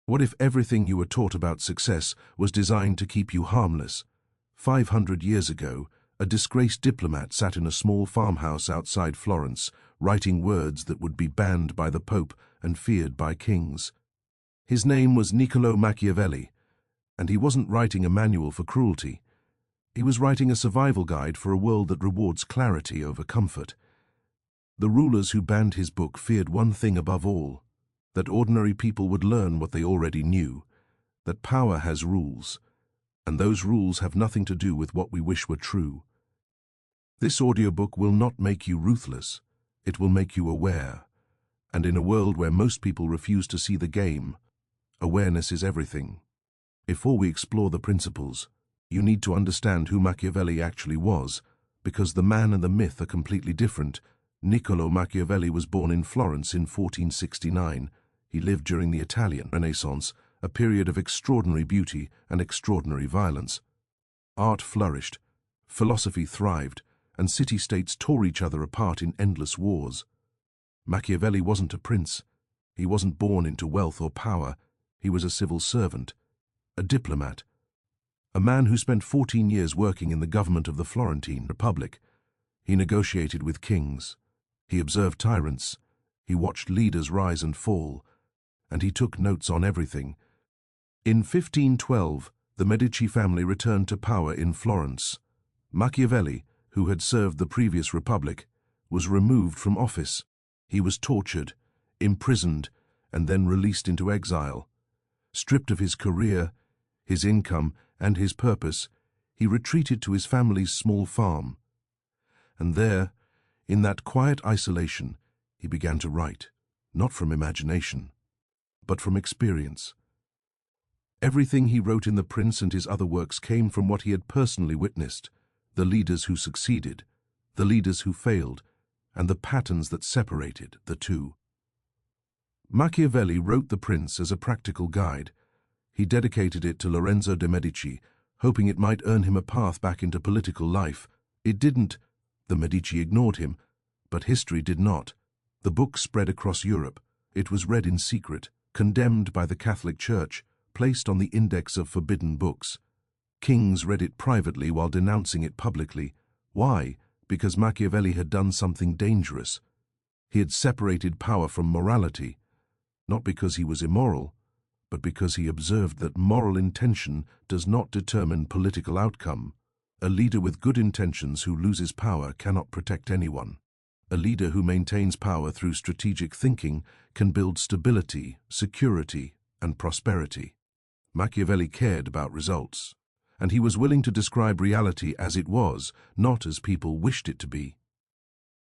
What if everything you were taught about success was designed to keep you harmless? 500 years ago, a disgraced diplomat sat in a small farmhouse outside Florence, writing words that would be banned by the Pope and feared by kings. His name was Niccolò Machiavelli, and he wasn't writing a manual for cruelty. He was writing a survival guide for a world that rewards clarity over comfort. The rulers who banned his book feared one thing above all: that ordinary people would learn what they already knew, that power has rules, and those rules have nothing to do with what we wish were true. This audiobook will not make you ruthless, it will make you aware. And in a world where most people refuse to see the game, awareness is everything. Before we explore the principles, you need to understand who Machiavelli actually was, because the man and the myth are completely different. Niccolò Machiavelli was born in Florence in 1469. He lived during the Italian Renaissance, a period of extraordinary beauty and extraordinary violence. Art flourished, philosophy thrived, and city-states tore each other apart in endless wars. Machiavelli wasn't a prince. He wasn't born into wealth or power. He was a civil servant, a diplomat, a man who spent 14 years working in the government of the Florentine Republic. He negotiated with kings. He observed tyrants. He watched leaders rise and fall, and he took notes on everything. In 1512, the Medici family returned to power in Florence. Machiavelli, who had served the previous republic, was removed from office. He was tortured, imprisoned, and then released into exile. Stripped of his career, his income, and his purpose, he retreated to his family's small farm. And there, in that quiet isolation, he began to write, not from imagination, but from experience. Everything he wrote in The Prince and his other works came from what he had personally witnessed: the leaders who succeeded, the leaders who failed, and the patterns that separated the two. Machiavelli wrote The Prince as a practical guide. He dedicated it to Lorenzo de' Medici, hoping it might earn him a path back into political life. It didn't. The Medici ignored him, but history did not. The book spread across Europe. It was read in secret, condemned by the Catholic Church, placed on the index of forbidden books. Kings read it privately while denouncing it publicly. Why? Because Machiavelli had done something dangerous. He had separated power from morality, not because he was immoral, but because he observed that moral intention does not determine political outcome. A leader with good intentions who loses power cannot protect anyone. A leader who maintains power through strategic thinking can build stability, security, and prosperity. Machiavelli cared about results, and he was willing to describe reality as it was, not as people wished it to be.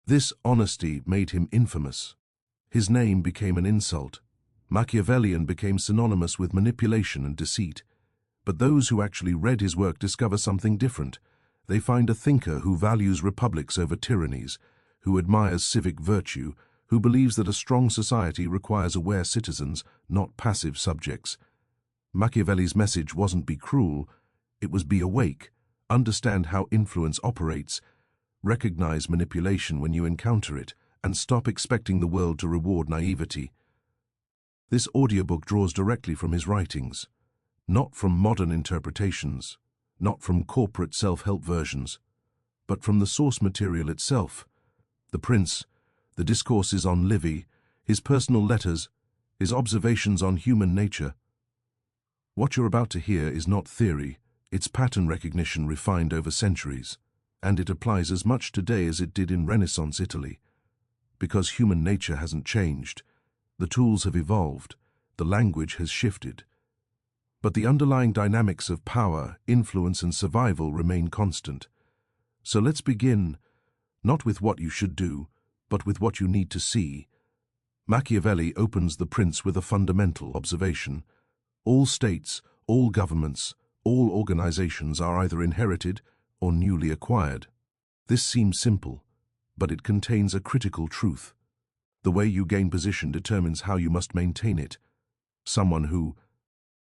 This honesty made him infamous. His name became an insult. Machiavellian became synonymous with manipulation and deceit. But those who actually read his work discover something different. They find a thinker who values republics over tyrannies, who admires civic virtue, who believes that a strong society requires aware citizens, not passive subjects. Machiavelli's message wasn't be cruel, it was be awake, understand how influence operates, recognize manipulation when you encounter it, and stop expecting the world to reward naivety. This audiobook draws directly from his writings, not from modern interpretations, not from corporate self-help versions, but from the source material itself: The Prince, the discourses on Livy, his personal letters, his observations on human nature. What you're about to hear is not theory, it's pattern recognition refined over centuries, and it applies as much today as it did in Renaissance Italy. Because human nature hasn't changed, the tools have evolved, the language has shifted, but the underlying dynamics of power, influence, and survival remain constant. So let's begin, not with what you should do, but with what you need to see. Machiavelli opens The Prince with a fundamental observation: all states, all governments, all organizations are either inherited or newly acquired. This seems simple, but it contains a critical truth. The way you gain position determines how you must maintain it. Someone who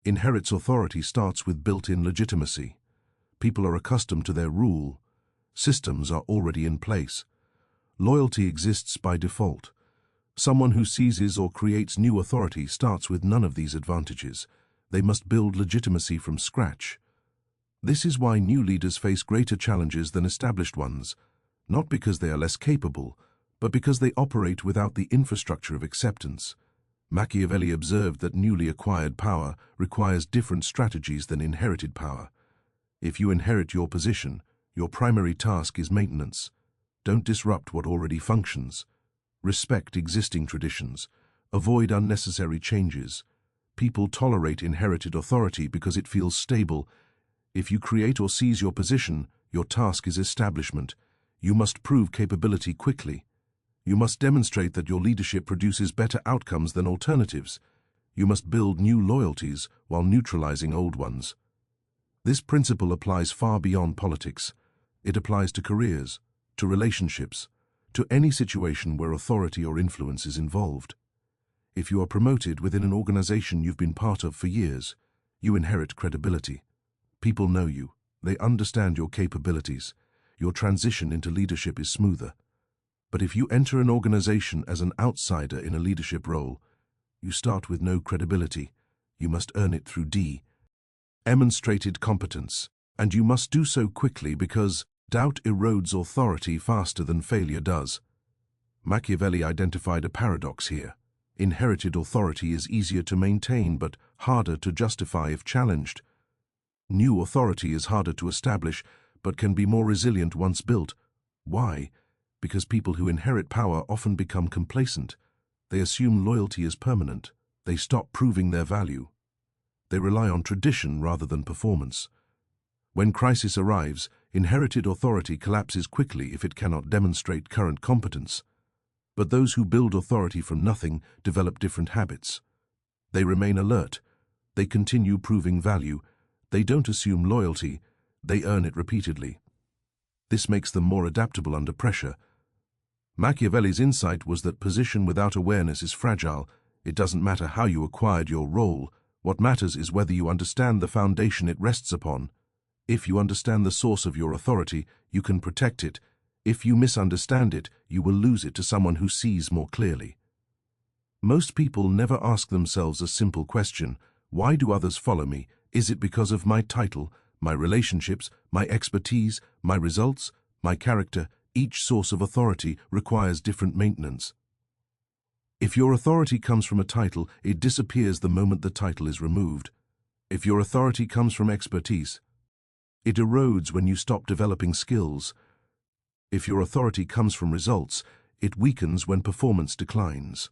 inherits authority starts with built-in legitimacy. People are accustomed to their rule. Systems are already in place. Loyalty exists by default. Someone who seizes or creates new authority starts with none of these advantages. They must build legitimacy from scratch. This is why new leaders face greater challenges than established ones, not because they are less capable, but because they operate without the infrastructure of acceptance. Machiavelli observed that newly acquired power requires different strategies than inherited power. If you inherit your position, your primary task is maintenance. Don't disrupt what already functions. Respect existing traditions. Avoid unnecessary changes. People tolerate inherited authority because it feels stable. If you create or seize your position, your task is establishment. You must prove capability quickly. You must demonstrate that your leadership produces better outcomes than alternatives. You must build new loyalties while neutralizing old ones. This principle applies far beyond politics. It applies to careers, to relationships, to any situation where authority or influence is involved. If you are promoted within an organization you've been part of for years, you inherit credibility. People know you. They understand your capabilities. Your transition into leadership is smoother. But if you enter an organization as an outsider in a leadership role, you start with no credibility. You must earn it through demonstrated competence, and you must do so quickly because doubt erodes authority faster than failure does. Machiavelli identified a paradox here. Inherited authority is easier to maintain but harder to justify if challenged. New authority is harder to establish but can be more resilient once built. Why? Because people who inherit power often become complacent. They assume loyalty is permanent. They stop proving their value. They rely on tradition rather than performance. When crisis arrives, inherited authority collapses quickly if it cannot demonstrate current competence. But those who build authority from nothing develop different habits. They remain alert. They continue proving value. They don't assume loyalty. They earn it repeatedly. This makes them more adaptable under pressure. Machiavelli's insight was that position without awareness is fragile. It doesn't matter how you acquired your role. What matters is whether you understand the foundation it rests upon. If you understand the source of your authority, you can protect it. If you misunderstand it, you will lose it to someone who sees more clearly. Most people never ask themselves a simple question: why do others follow me? Is it because of my title, my relationships, my expertise, my results, my character? Each source of authority requires different maintenance. If your authority comes from a title, it disappears the moment the title is removed. If your authority comes from expertise, it erodes when you stop developing skills. If your authority comes from results, it weakens when performance declines.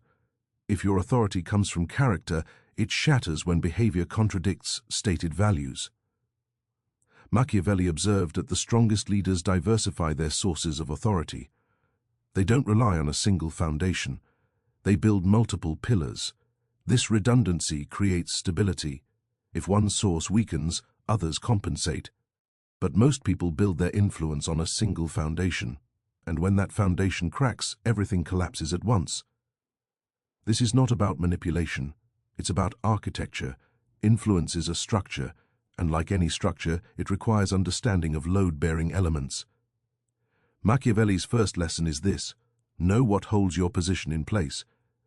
If your authority comes from character, it shatters when behavior contradicts stated values. Machiavelli observed that the strongest leaders diversify their sources of authority. They don't rely on a single foundation. They build multiple pillars. This redundancy creates stability. If one source weakens, others compensate. But most people build their influence on a single foundation, and when that foundation cracks, everything collapses at once. This is not about manipulation. It's about architecture. Influence is a structure, and like any structure, it requires understanding of load-bearing elements. Machiavelli's first lesson is this: know what holds your position in place,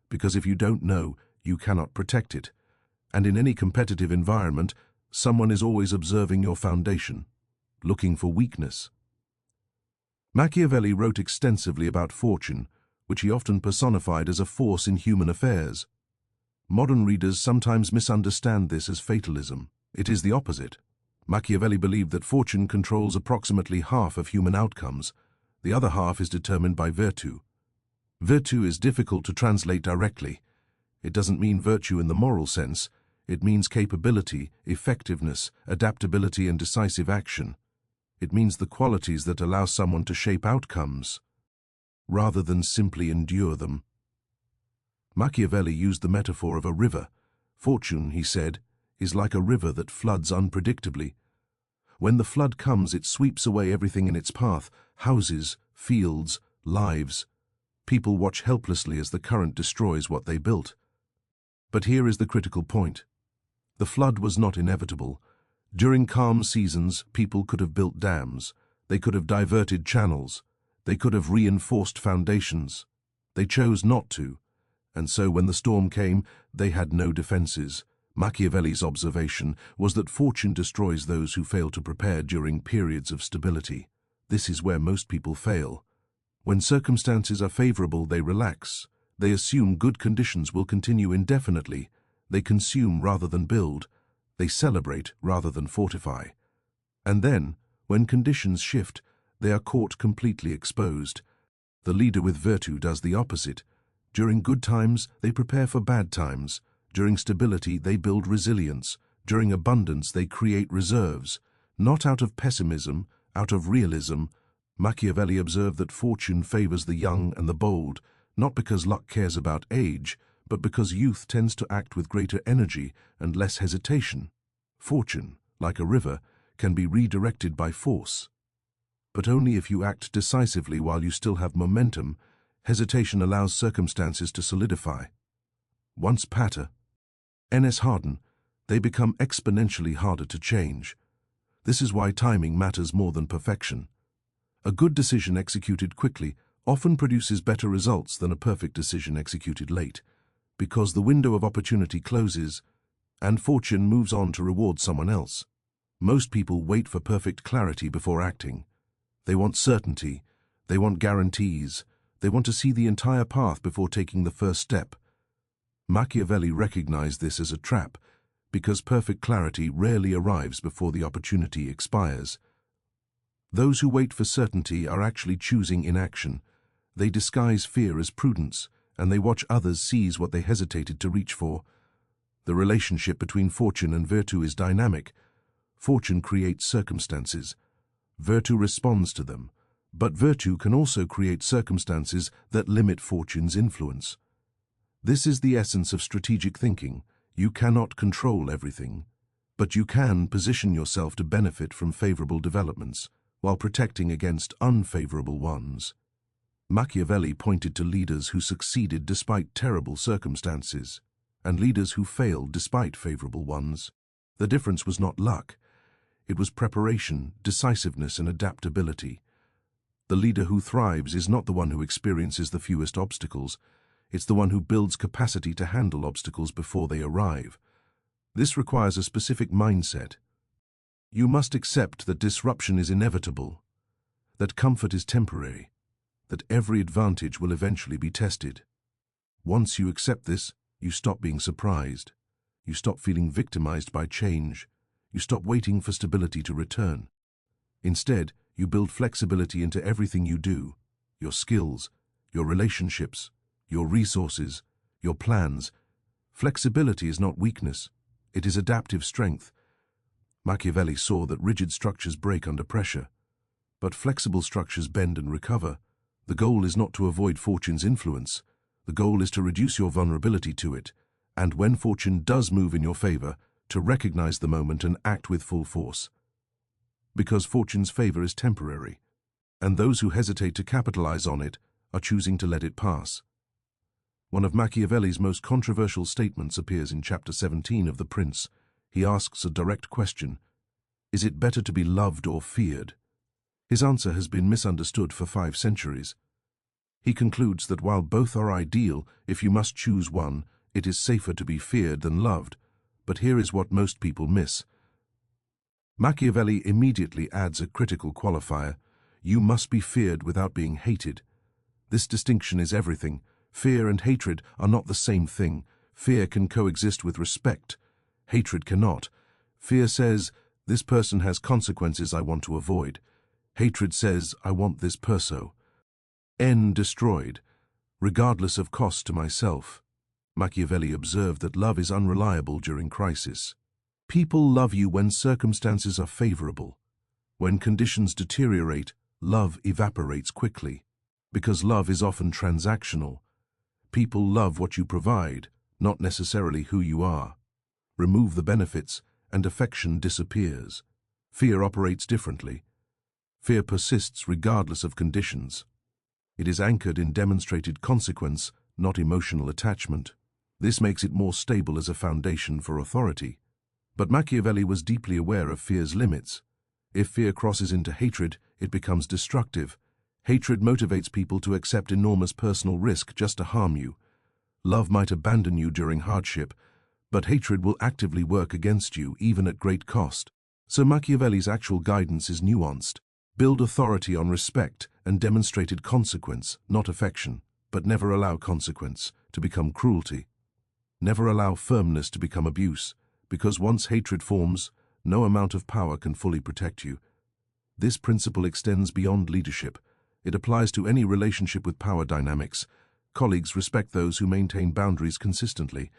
because if you don't know, you cannot protect it. And in any competitive environment, someone is always observing your foundation, looking for weakness. Machiavelli wrote extensively about fortune, which he often personified as a force in human affairs. Modern readers sometimes misunderstand this as fatalism. It is the opposite. Machiavelli believed that fortune controls approximately half of human outcomes. The other half is determined by virtue. Virtue is difficult to translate directly. It doesn't mean virtue in the moral sense. It means capability, effectiveness, adaptability, and decisive action. It means the qualities that allow someone to shape outcomes, rather than simply endure them. Machiavelli used the metaphor of a river. Fortune, he said, is like a river that floods unpredictably. When the flood comes, it sweeps away everything in its path: houses, fields, lives. People watch helplessly as the current destroys what they built. But here is the critical point. The flood was not inevitable. During calm seasons, people could have built dams. They could have diverted channels. They could have reinforced foundations. They chose not to. And so when the storm came, they had no defenses. Machiavelli's observation was that fortune destroys those who fail to prepare during periods of stability. This is where most people fail. When circumstances are favorable, they relax. They assume good conditions will continue indefinitely. They consume rather than build. They celebrate rather than fortify. And then, when conditions shift, they are caught completely exposed. The leader with virtue does the opposite. During good times, they prepare for bad times. During stability, they build resilience. During abundance, they create reserves. Not out of pessimism, out of realism. Machiavelli observed that fortune favors the young and the bold, not because luck cares about age, but because youth tends to act with greater energy and less hesitation. Fortune, like a river, can be redirected by force. But only if you act decisively while you still have momentum. Hesitation allows circumstances to solidify. Once patter, NS harden, they become exponentially harder to change. This is why timing matters more than perfection. A good decision executed quickly often produces better results than a perfect decision executed late, because the window of opportunity closes and fortune moves on to reward someone else. Most people wait for perfect clarity before acting. They want certainty, they want guarantees, they want to see the entire path before taking the first step. Machiavelli recognized this as a trap, because perfect clarity rarely arrives before the opportunity expires. Those who wait for certainty are actually choosing inaction. They disguise fear as prudence, and they watch others seize what they hesitated to reach for. The relationship between fortune and virtue is dynamic. Fortune creates circumstances. Virtue responds to them. But virtue can also create circumstances that limit fortune's influence. This is the essence of strategic thinking. You cannot control everything, but you can position yourself to benefit from favorable developments while protecting against unfavorable ones. Machiavelli pointed to leaders who succeeded despite terrible circumstances, and leaders who failed despite favorable ones. The difference was not luck. It was preparation, decisiveness, and adaptability. The leader who thrives is not the one who experiences the fewest obstacles. It's the one who builds capacity to handle obstacles before they arrive. This requires a specific mindset. You must accept that disruption is inevitable, that comfort is temporary, that every advantage will eventually be tested. Once you accept this, you stop being surprised. You stop feeling victimized by change. You stop waiting for stability to return. Instead, you build flexibility into everything you do, your skills, your relationships, your resources, your plans. Flexibility is not weakness, it is adaptive strength. Machiavelli saw that rigid structures break under pressure, but flexible structures bend and recover. The goal is not to avoid fortune's influence. The goal is to reduce your vulnerability to it, and when fortune does move in your favor, to recognize the moment and act with full force. Because fortune's favor is temporary, and those who hesitate to capitalize on it are choosing to let it pass. One of Machiavelli's most controversial statements appears in chapter 17 of The Prince. He asks a direct question: is it better to be loved or feared? His answer has been misunderstood for 5 centuries. He concludes that while both are ideal, if you must choose one, it is safer to be feared than loved. But here is what most people miss. Machiavelli immediately adds a critical qualifier: you must be feared without being hated. This distinction is everything. Fear and hatred are not the same thing. Fear can coexist with respect. Hatred cannot. Fear says, this person has consequences I want to avoid. Hatred says, I want this perso. N destroyed, regardless of cost to myself. Machiavelli observed that love is unreliable during crisis. People love you when circumstances are favorable. When conditions deteriorate, love evaporates quickly. Because love is often transactional. People love what you provide, not necessarily who you are. Remove the benefits, and affection disappears. Fear operates differently. Fear persists regardless of conditions. It is anchored in demonstrated consequence, not emotional attachment. This makes it more stable as a foundation for authority. But Machiavelli was deeply aware of fear's limits. If fear crosses into hatred, it becomes destructive. Hatred motivates people to accept enormous personal risk just to harm you. Love might abandon you during hardship, but hatred will actively work against you, even at great cost. So Machiavelli's actual guidance is nuanced. Build authority on respect and demonstrated consequence, not affection, but never allow consequence to become cruelty. Never allow firmness to become abuse, because once hatred forms, no amount of power can fully protect you. This principle extends beyond leadership. It applies to any relationship with power dynamics. Colleagues respect those who maintain boundaries consistently.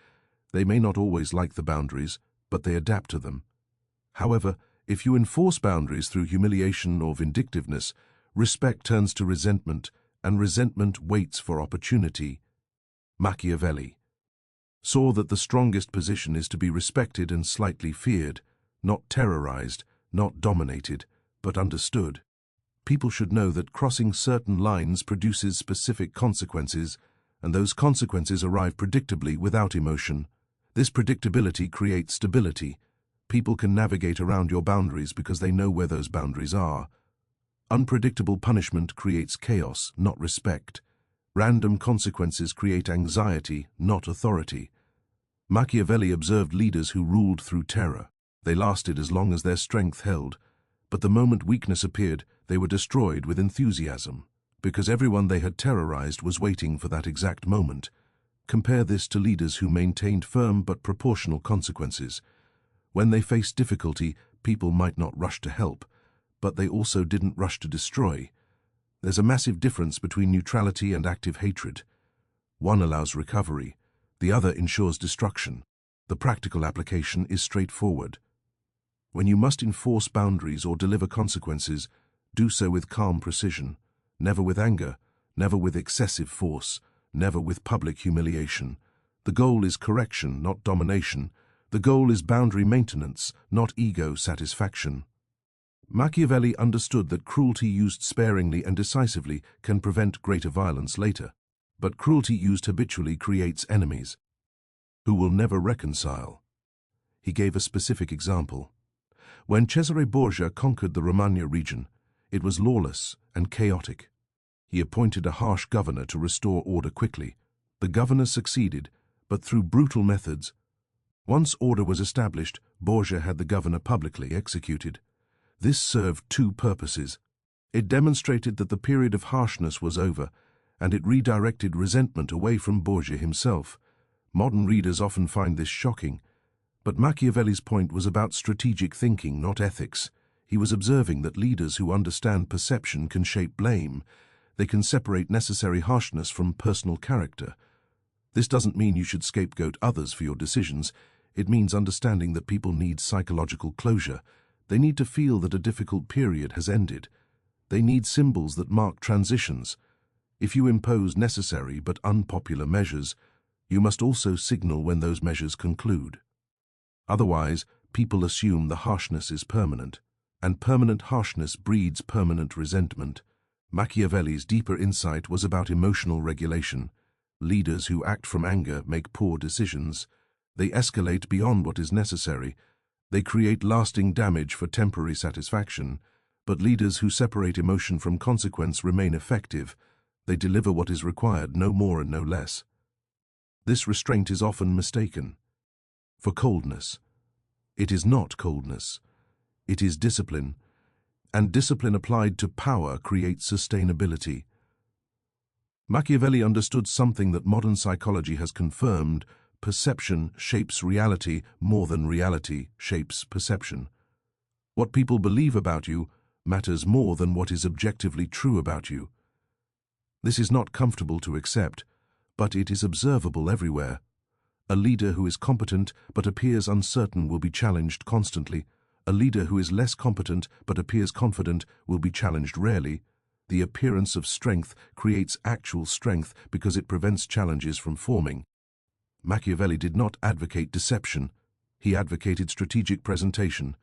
They may not always like the boundaries, but they adapt to them. However, if you enforce boundaries through humiliation or vindictiveness, respect turns to resentment, and resentment waits for opportunity. Machiavelli saw that the strongest position is to be respected and slightly feared, not terrorized, not dominated, but understood. People should know that crossing certain lines produces specific consequences, and those consequences arrive predictably without emotion. This predictability creates stability. People can navigate around your boundaries because they know where those boundaries are. Unpredictable punishment creates chaos, not respect. Random consequences create anxiety, not authority. Machiavelli observed leaders who ruled through terror. They lasted as long as their strength held, but the moment weakness appeared, they were destroyed with enthusiasm, because everyone they had terrorized was waiting for that exact moment. Compare this to leaders who maintained firm but proportional consequences. When they faced difficulty, people might not rush to help, but they also didn't rush to destroy. There's a massive difference between neutrality and active hatred. One allows recovery, the other ensures destruction. The practical application is straightforward. When you must enforce boundaries or deliver consequences, do so with calm precision, never with anger, never with excessive force, never with public humiliation. The goal is correction, not domination. The goal is boundary maintenance, not ego satisfaction. Machiavelli understood that cruelty used sparingly and decisively can prevent greater violence later, but cruelty used habitually creates enemies who will never reconcile. He gave a specific example. When Cesare Borgia conquered the Romagna region, it was lawless and chaotic. He appointed a harsh governor to restore order quickly. The governor succeeded, but through brutal methods. Once order was established, Borgia had the governor publicly executed. This served two purposes. It demonstrated that the period of harshness was over, and it redirected resentment away from Borgia himself. Modern readers often find this shocking, but Machiavelli's point was about strategic thinking, not ethics. He was observing that leaders who understand perception can shape blame. They can separate necessary harshness from personal character. This doesn't mean you should scapegoat others for your decisions. It means understanding that people need psychological closure. They need to feel that a difficult period has ended. They need symbols that mark transitions. If you impose necessary but unpopular measures, you must also signal when those measures conclude. Otherwise, people assume the harshness is permanent, and permanent harshness breeds permanent resentment. Machiavelli's deeper insight was about emotional regulation. Leaders who act from anger make poor decisions. They escalate beyond what is necessary. They create lasting damage for temporary satisfaction. But leaders who separate emotion from consequence remain effective. They deliver what is required, no more and no less. This restraint is often mistaken for coldness. It is not coldness. It is discipline, and discipline applied to power creates sustainability. Machiavelli understood something that modern psychology has confirmed: perception shapes reality more than reality shapes perception. What people believe about you matters more than what is objectively true about you. This is not comfortable to accept, but it is observable everywhere. A leader who is competent but appears uncertain will be challenged constantly. A leader who is less competent but appears confident will be challenged rarely. The appearance of strength creates actual strength because it prevents challenges from forming. Machiavelli did not advocate deception. He advocated strategic presentation.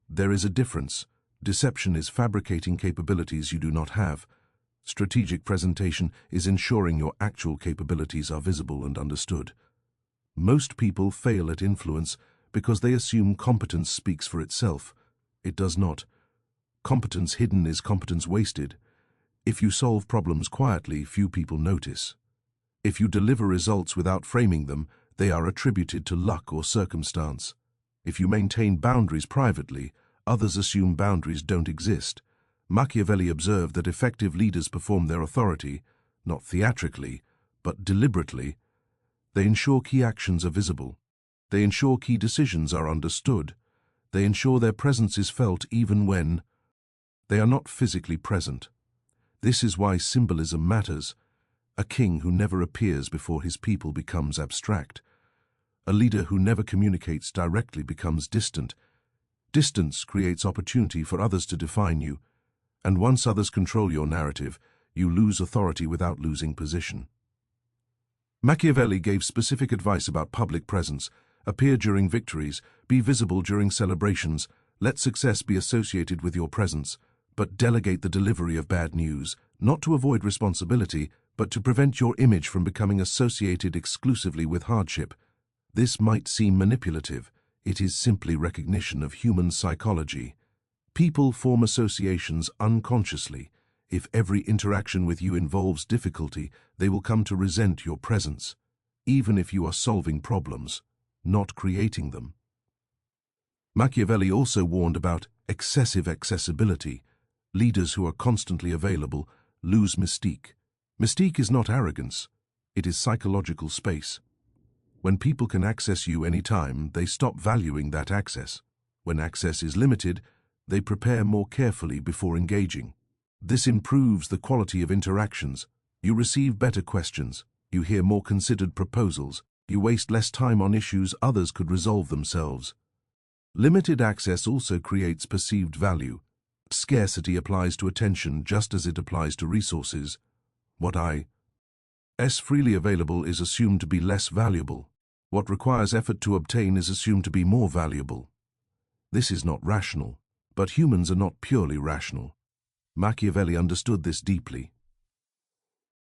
There is a difference. Deception is fabricating capabilities you do not have. Strategic presentation is ensuring your actual capabilities are visible and understood. Most people fail at influence because they assume competence speaks for itself. It does not. Competence hidden is competence wasted. If you solve problems quietly, few people notice. If you deliver results without framing them, they are attributed to luck or circumstance. If you maintain boundaries privately, others assume boundaries don't exist. Machiavelli observed that effective leaders perform their authority, not theatrically, but deliberately. They ensure key actions are visible. They ensure key decisions are understood. They ensure their presence is felt even when they are not physically present. This is why symbolism matters. A king who never appears before his people becomes abstract. A leader who never communicates directly becomes distant. Distance creates opportunity for others to define you, and once others control your narrative, you lose authority without losing position. Machiavelli gave specific advice about public presence: appear during victories, be visible during celebrations, let success be associated with your presence, but delegate the delivery of bad news, not to avoid responsibility, but to prevent your image from becoming associated exclusively with hardship. This might seem manipulative. It is simply recognition of human psychology. People form associations unconsciously. If every interaction with you involves difficulty, they will come to resent your presence, even if you are solving problems, not creating them. Machiavelli also warned about excessive accessibility. Leaders who are constantly available lose mystique. Mystique is not arrogance, it is psychological space. When people can access you anytime, they stop valuing that access. When access is limited, they prepare more carefully before engaging. This improves the quality of interactions. You receive better questions, you hear more considered proposals, you waste less time on issues others could resolve themselves. Limited access also creates perceived value. Scarcity applies to attention just as it applies to resources. What is freely available is assumed to be less valuable. What requires effort to obtain is assumed to be more valuable. This is not rational, but humans are not purely rational. Machiavelli understood this deeply.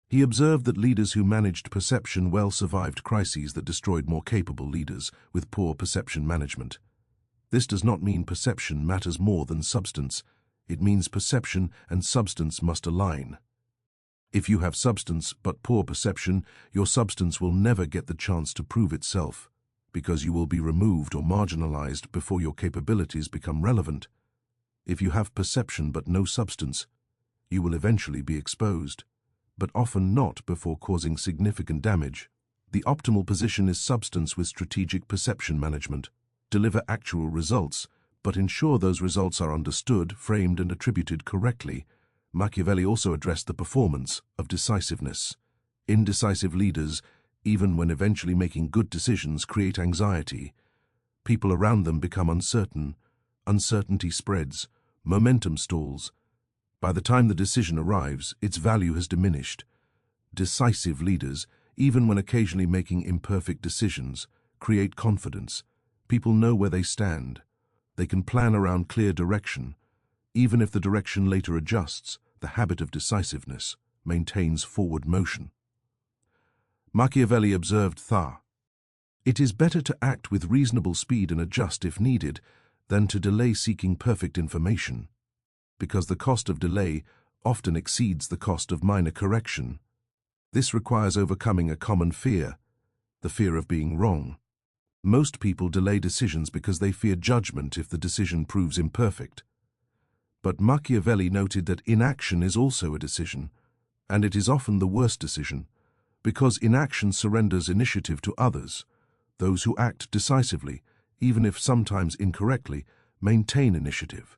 He observed that leaders who managed perception well survived crises that destroyed more capable leaders with poor perception management. This does not mean perception matters more than substance. It means perception and substance must align. If you have substance but poor perception, your substance will never get the chance to prove itself, because you will be removed or marginalized before your capabilities become relevant. If you have perception but no substance, you will eventually be exposed, but often not before causing significant damage. The optimal position is substance with strategic perception management. Deliver actual results, but ensure those results are understood, framed, and attributed correctly. Machiavelli also addressed the performance of decisiveness. Indecisive leaders, even when eventually making good decisions, create anxiety. People around them become uncertain. Uncertainty spreads. Momentum stalls. By the time the decision arrives, its value has diminished. Decisive leaders, even when occasionally making imperfect decisions, create confidence. People know where they stand. They can plan around clear direction. Even if the direction later adjusts, the habit of decisiveness maintains forward motion. Machiavelli observed it is better to act with reasonable speed and adjust if needed than to delay seeking perfect information, because the cost of delay often exceeds the cost of minor correction. This requires overcoming a common fear, the fear of being wrong. Most people delay decisions because they fear judgment if the decision proves imperfect. But Machiavelli noted that inaction is also a decision, and it is often the worst decision, because inaction surrenders initiative to others. Those who act decisively, even if sometimes incorrectly, maintain initiative.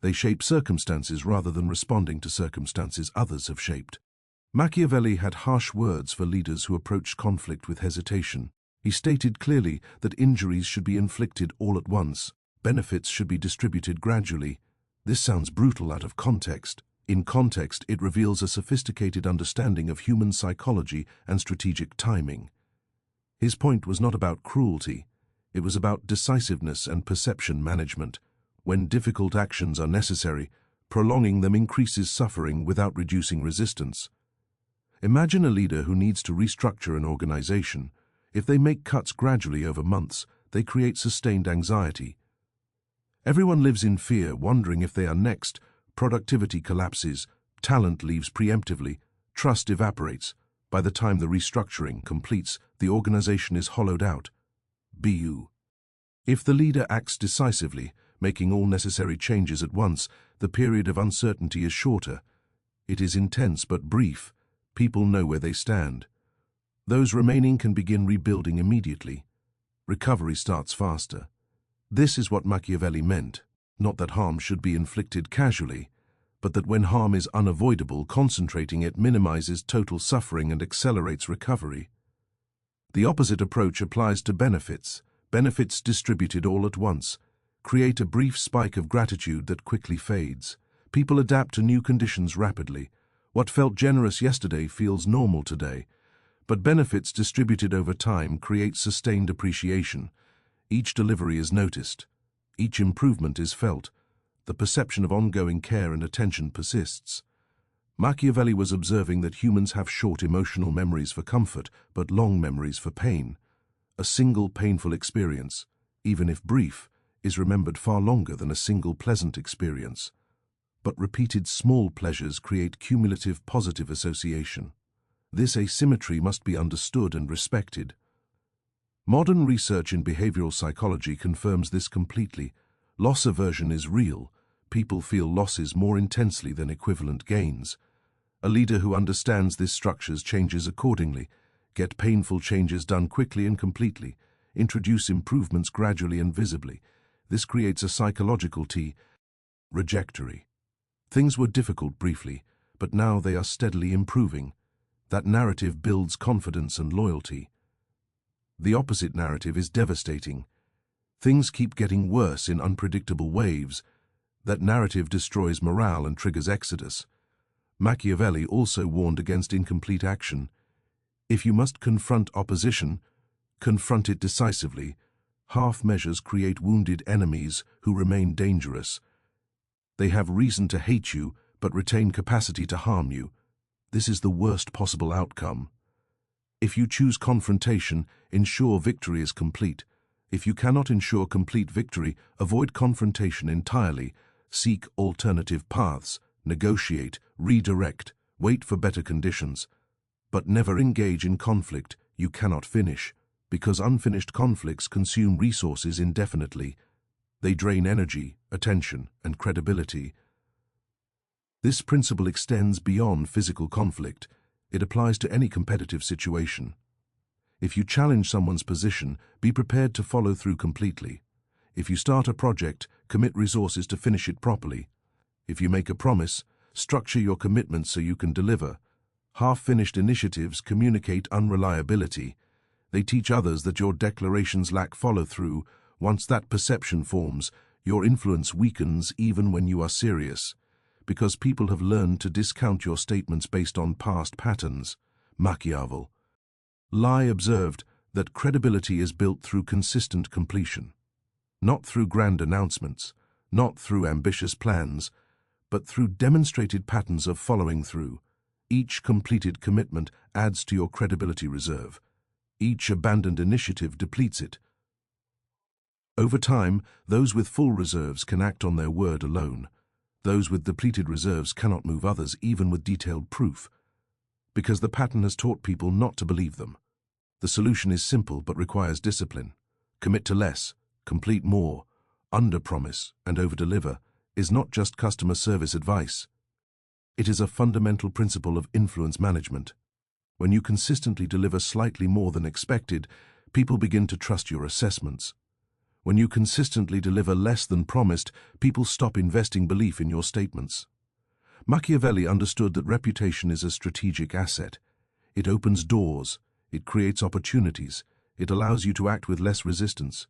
They shape circumstances rather than responding to circumstances others have shaped. Machiavelli had harsh words for leaders who approached conflict with hesitation. He stated clearly that injuries should be inflicted all at once, benefits should be distributed gradually. This sounds brutal out of context. In context, it reveals a sophisticated understanding of human psychology and strategic timing. His point was not about cruelty. It was about decisiveness and perception management. When difficult actions are necessary, prolonging them increases suffering without reducing resistance. Imagine a leader who needs to restructure an organization. If they make cuts gradually over months, they create sustained anxiety. Everyone lives in fear, wondering if they are next. Productivity collapses, talent leaves preemptively, trust evaporates. By the time the restructuring completes, the organization is hollowed out. BU. If the leader acts decisively, making all necessary changes at once, the period of uncertainty is shorter. It is intense but brief. People know where they stand. Those remaining can begin rebuilding immediately. Recovery starts faster. This is what Machiavelli meant, not that harm should be inflicted casually, but that when harm is unavoidable, concentrating it minimizes total suffering and accelerates recovery. The opposite approach applies to benefits. Benefits distributed all at once create a brief spike of gratitude that quickly fades. People adapt to new conditions rapidly. What felt generous yesterday feels normal today. But benefits distributed over time create sustained appreciation. Each delivery is noticed. Each improvement is felt. The perception of ongoing care and attention persists. Machiavelli was observing that humans have short emotional memories for comfort, but long memories for pain. A single painful experience, even if brief, is remembered far longer than a single pleasant experience. But repeated small pleasures create cumulative positive association. This asymmetry must be understood and respected. Modern research in behavioral psychology confirms this completely. Loss aversion is real. People feel losses more intensely than equivalent gains. A leader who understands this structures changes accordingly. Get painful changes done quickly and completely. Introduce improvements gradually and visibly. This creates a psychological trajectory. Things were difficult briefly, but now they are steadily improving. That narrative builds confidence and loyalty. The opposite narrative is devastating. Things keep getting worse in unpredictable waves. That narrative destroys morale and triggers exodus. Machiavelli also warned against incomplete action. If you must confront opposition, confront it decisively. Half measures create wounded enemies who remain dangerous. They have reason to hate you, but retain capacity to harm you. This is the worst possible outcome. If you choose confrontation, ensure victory is complete. If you cannot ensure complete victory, avoid confrontation entirely. Seek alternative paths, negotiate, redirect, wait for better conditions. But never engage in conflict you cannot finish, because unfinished conflicts consume resources indefinitely. They drain energy, attention, and credibility. This principle extends beyond physical conflict. It applies to any competitive situation. If you challenge someone's position, be prepared to follow through completely. If you start a project, commit resources to finish it properly. If you make a promise, structure your commitment so you can deliver. Half-finished initiatives communicate unreliability. They teach others that your declarations lack follow-through. Once that perception forms, your influence weakens even when you are serious. Because people have learned to discount your statements based on past patterns. Machiavelli. Lie observed that credibility is built through consistent completion. Not through grand announcements, not through ambitious plans, but through demonstrated patterns of following through. Each completed commitment adds to your credibility reserve. Each abandoned initiative depletes it. Over time, those with full reserves can act on their word alone. Those with depleted reserves cannot move others even with detailed proof, because the pattern has taught people not to believe them. The solution is simple but requires discipline. Commit to less, complete more, under-promise and over-deliver is not just customer service advice. It is a fundamental principle of influence management. When you consistently deliver slightly more than expected, people begin to trust your assessments. When you consistently deliver less than promised, people stop investing belief in your statements. Machiavelli understood that reputation is a strategic asset. It opens doors, it creates opportunities, it allows you to act with less resistance.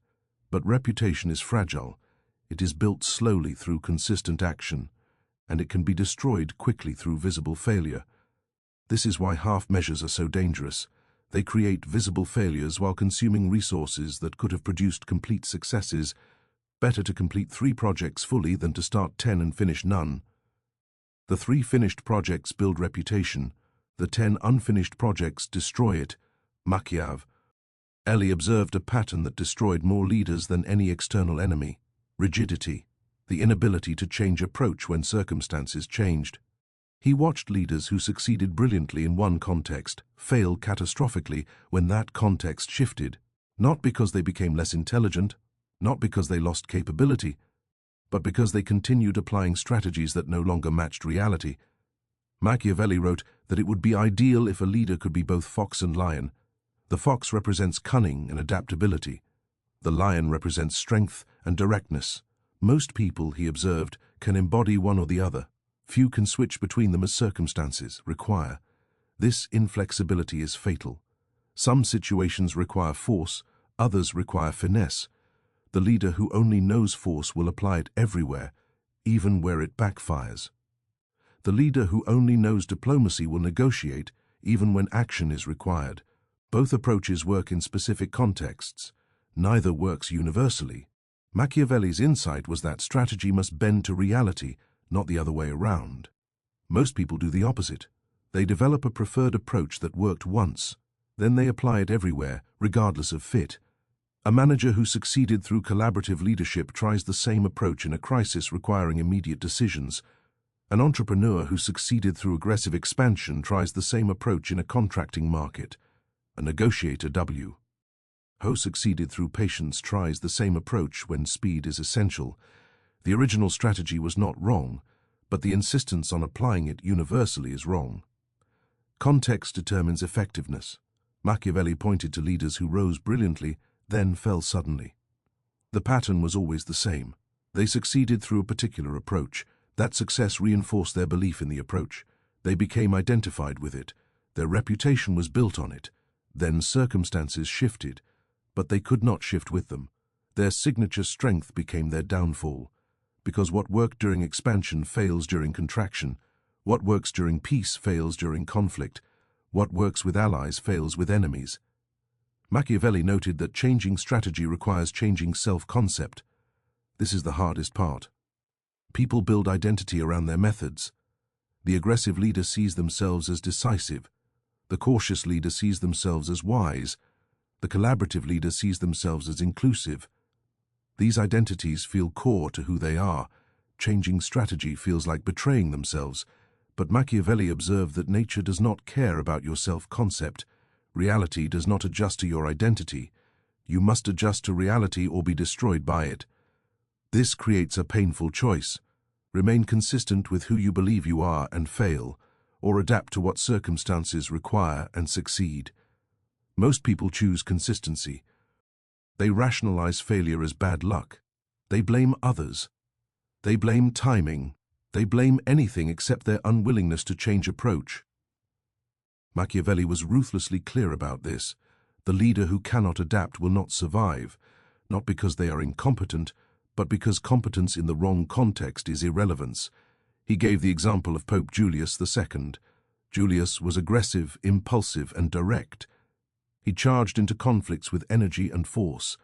But reputation is fragile. It is built slowly through consistent action, and it can be destroyed quickly through visible failure. This is why half measures are so dangerous. They create visible failures while consuming resources that could have produced complete successes. Better to complete 3 projects fully than to start 10 and finish none. The 3 finished projects build reputation. The 10 unfinished projects destroy it. Machiavelli observed a pattern that destroyed more leaders than any external enemy. Rigidity, the inability to change approach when circumstances changed. He watched leaders who succeeded brilliantly in one context fail catastrophically when that context shifted, not because they became less intelligent, not because they lost capability, but because they continued applying strategies that no longer matched reality. Machiavelli wrote that it would be ideal if a leader could be both fox and lion. The fox represents cunning and adaptability. The lion represents strength and directness. Most people, he observed, can embody one or the other. Few can switch between them as circumstances require. This inflexibility is fatal. Some situations require force, others require finesse. The leader who only knows force will apply it everywhere, even where it backfires. The leader who only knows diplomacy will negotiate, even when action is required. Both approaches work in specific contexts. Neither works universally. Machiavelli's insight was that strategy must bend to reality, not the other way around. Most people do the opposite. They develop a preferred approach that worked once. Then they apply it everywhere, regardless of fit. A manager who succeeded through collaborative leadership tries the same approach in a crisis requiring immediate decisions. An entrepreneur who succeeded through aggressive expansion tries the same approach in a contracting market. A negotiator who succeeded through patience tries the same approach when speed is essential. The original strategy was not wrong, but the insistence on applying it universally is wrong. Context determines effectiveness. Machiavelli pointed to leaders who rose brilliantly, then fell suddenly. The pattern was always the same. They succeeded through a particular approach. That success reinforced their belief in the approach. They became identified with it. Their reputation was built on it. Then circumstances shifted, but they could not shift with them. Their signature strength became their downfall. Because what worked during expansion fails during contraction. What works during peace fails during conflict. What works with allies fails with enemies. Machiavelli noted that changing strategy requires changing self-concept. This is the hardest part. People build identity around their methods. The aggressive leader sees themselves as decisive. The cautious leader sees themselves as wise. The collaborative leader sees themselves as inclusive. These identities feel core to who they are. Changing strategy feels like betraying themselves. But Machiavelli observed that nature does not care about your self-concept. Reality does not adjust to your identity. You must adjust to reality or be destroyed by it. This creates a painful choice. Remain consistent with who you believe you are and fail, or adapt to what circumstances require and succeed. Most people choose consistency. They rationalize failure as bad luck. They blame others. They blame timing. They blame anything except their unwillingness to change approach. Machiavelli was ruthlessly clear about this. The leader who cannot adapt will not survive, not because they are incompetent, but because competence in the wrong context is irrelevance. He gave the example of Pope Julius II. Julius was aggressive, impulsive, and direct. He charged into conflicts with energy and force.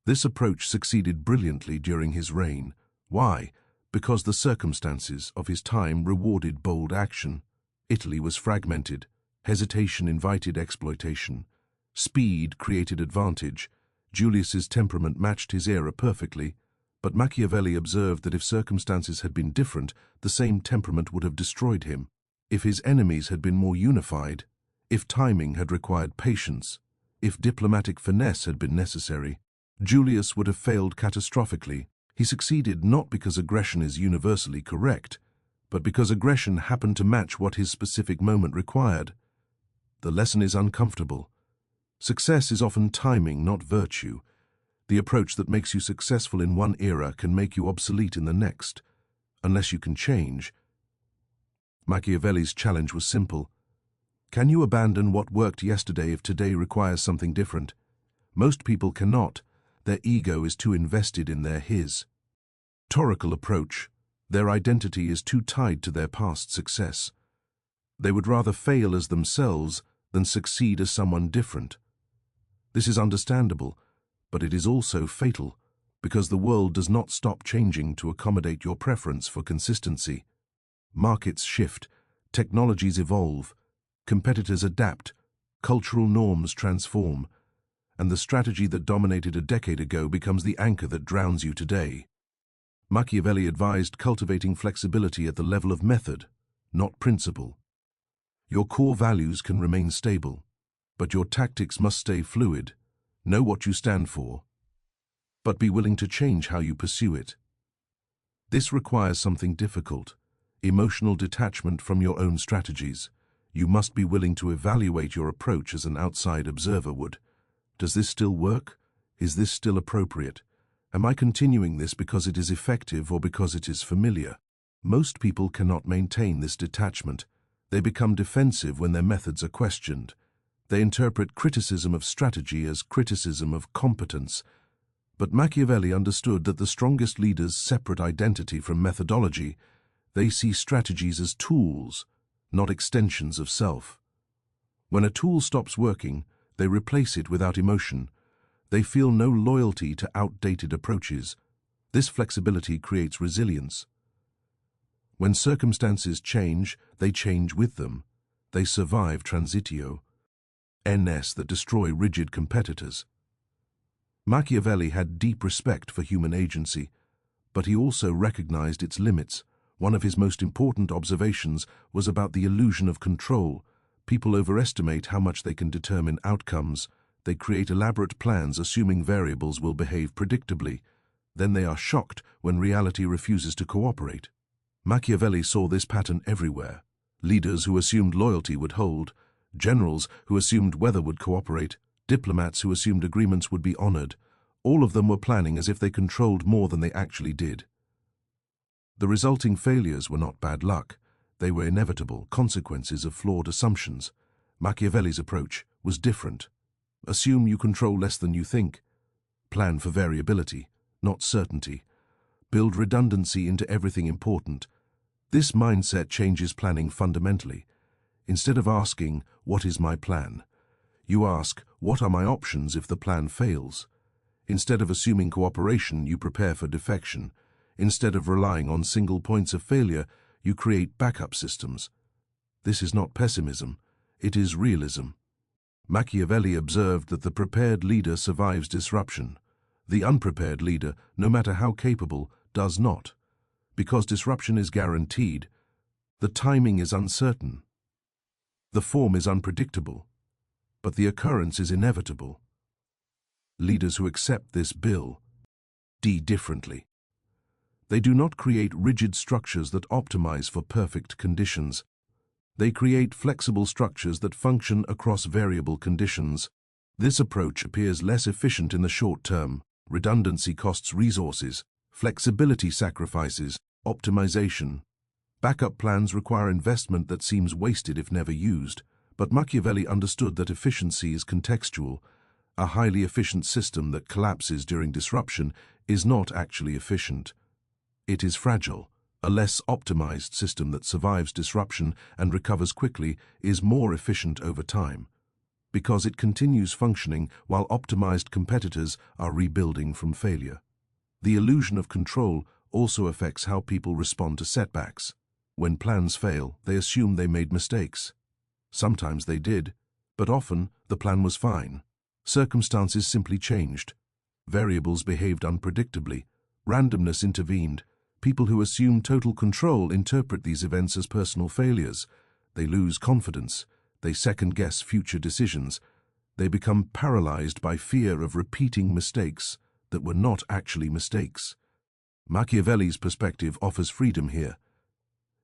This approach succeeded brilliantly during his reign. Why? Because the circumstances of his time rewarded bold action. Italy was fragmented. Hesitation invited exploitation. Speed created advantage. Julius's temperament matched his era perfectly, but Machiavelli observed that if circumstances had been different, the same temperament would have destroyed him. If his enemies had been more unified, if timing had required patience, if diplomatic finesse had been necessary, Julius would have failed catastrophically. He succeeded not because aggression is universally correct, but because aggression happened to match what his specific moment required. The lesson is uncomfortable. Success is often timing, not virtue. The approach that makes you successful in one era can make you obsolete in the next, unless you can change. Machiavelli's challenge was simple. Can you abandon what worked yesterday if today requires something different? Most people cannot. Their ego is too invested in their historical approach. Their identity is too tied to their past success. They would rather fail as themselves than succeed as someone different. This is understandable, but it is also fatal, because the world does not stop changing to accommodate your preference for consistency. Markets shift, technologies evolve, competitors adapt, cultural norms transform, and the strategy that dominated a decade ago becomes the anchor that drowns you today. Machiavelli advised cultivating flexibility at the level of method, not principle. Your core values can remain stable, but your tactics must stay fluid. Know what you stand for, but be willing to change how you pursue it. This requires something difficult, emotional detachment from your own strategies. You must be willing to evaluate your approach as an outside observer would. Does this still work? Is this still appropriate? Am I continuing this because it is effective or because it is familiar? Most people cannot maintain this detachment. They become defensive when their methods are questioned. They interpret criticism of strategy as criticism of competence. But Machiavelli understood that the strongest leaders separate identity from methodology. They see strategies as tools, not extensions of self. When a tool stops working, they replace it without emotion. They feel no loyalty to outdated approaches. This flexibility creates resilience. When circumstances change, they change with them. They survive transitio, NS that destroy rigid competitors. Machiavelli had deep respect for human agency, but he also recognized its limits. One of his most important observations was about the illusion of control. People overestimate how much they can determine outcomes. They create elaborate plans assuming variables will behave predictably. Then they are shocked when reality refuses to cooperate. Machiavelli saw this pattern everywhere. Leaders who assumed loyalty would hold, generals who assumed weather would cooperate, diplomats who assumed agreements would be honored. All of them were planning as if they controlled more than they actually did. The resulting failures were not bad luck. They were inevitable consequences of flawed assumptions. Machiavelli's approach was different. Assume you control less than you think. Plan for variability, not certainty. Build redundancy into everything important. This mindset changes planning fundamentally. Instead of asking, "What is my plan?" you ask, "What are my options if the plan fails?" Instead of assuming cooperation, you prepare for defection. Instead of relying on single points of failure, you create backup systems. This is not pessimism, it is realism. Machiavelli observed that the prepared leader survives disruption. The unprepared leader, no matter how capable, does not. Because disruption is guaranteed, the timing is uncertain. The form is unpredictable, but the occurrence is inevitable. Leaders who accept this bill differently. They do not create rigid structures that optimize for perfect conditions. They create flexible structures that function across variable conditions. This approach appears less efficient in the short term. Redundancy costs resources, flexibility sacrifices, optimization. Backup plans require investment that seems wasted if never used. But Machiavelli understood that efficiency is contextual. A highly efficient system that collapses during disruption is not actually efficient. It is fragile. A less optimized system that survives disruption and recovers quickly is more efficient over time, because it continues functioning while optimized competitors are rebuilding from failure. The illusion of control also affects how people respond to setbacks. When plans fail, they assume they made mistakes. Sometimes they did, but often the plan was fine. Circumstances simply changed. Variables behaved unpredictably. Randomness intervened. People who assume total control interpret these events as personal failures. They lose confidence. They second-guess future decisions. They become paralyzed by fear of repeating mistakes that were not actually mistakes. Machiavelli's perspective offers freedom here.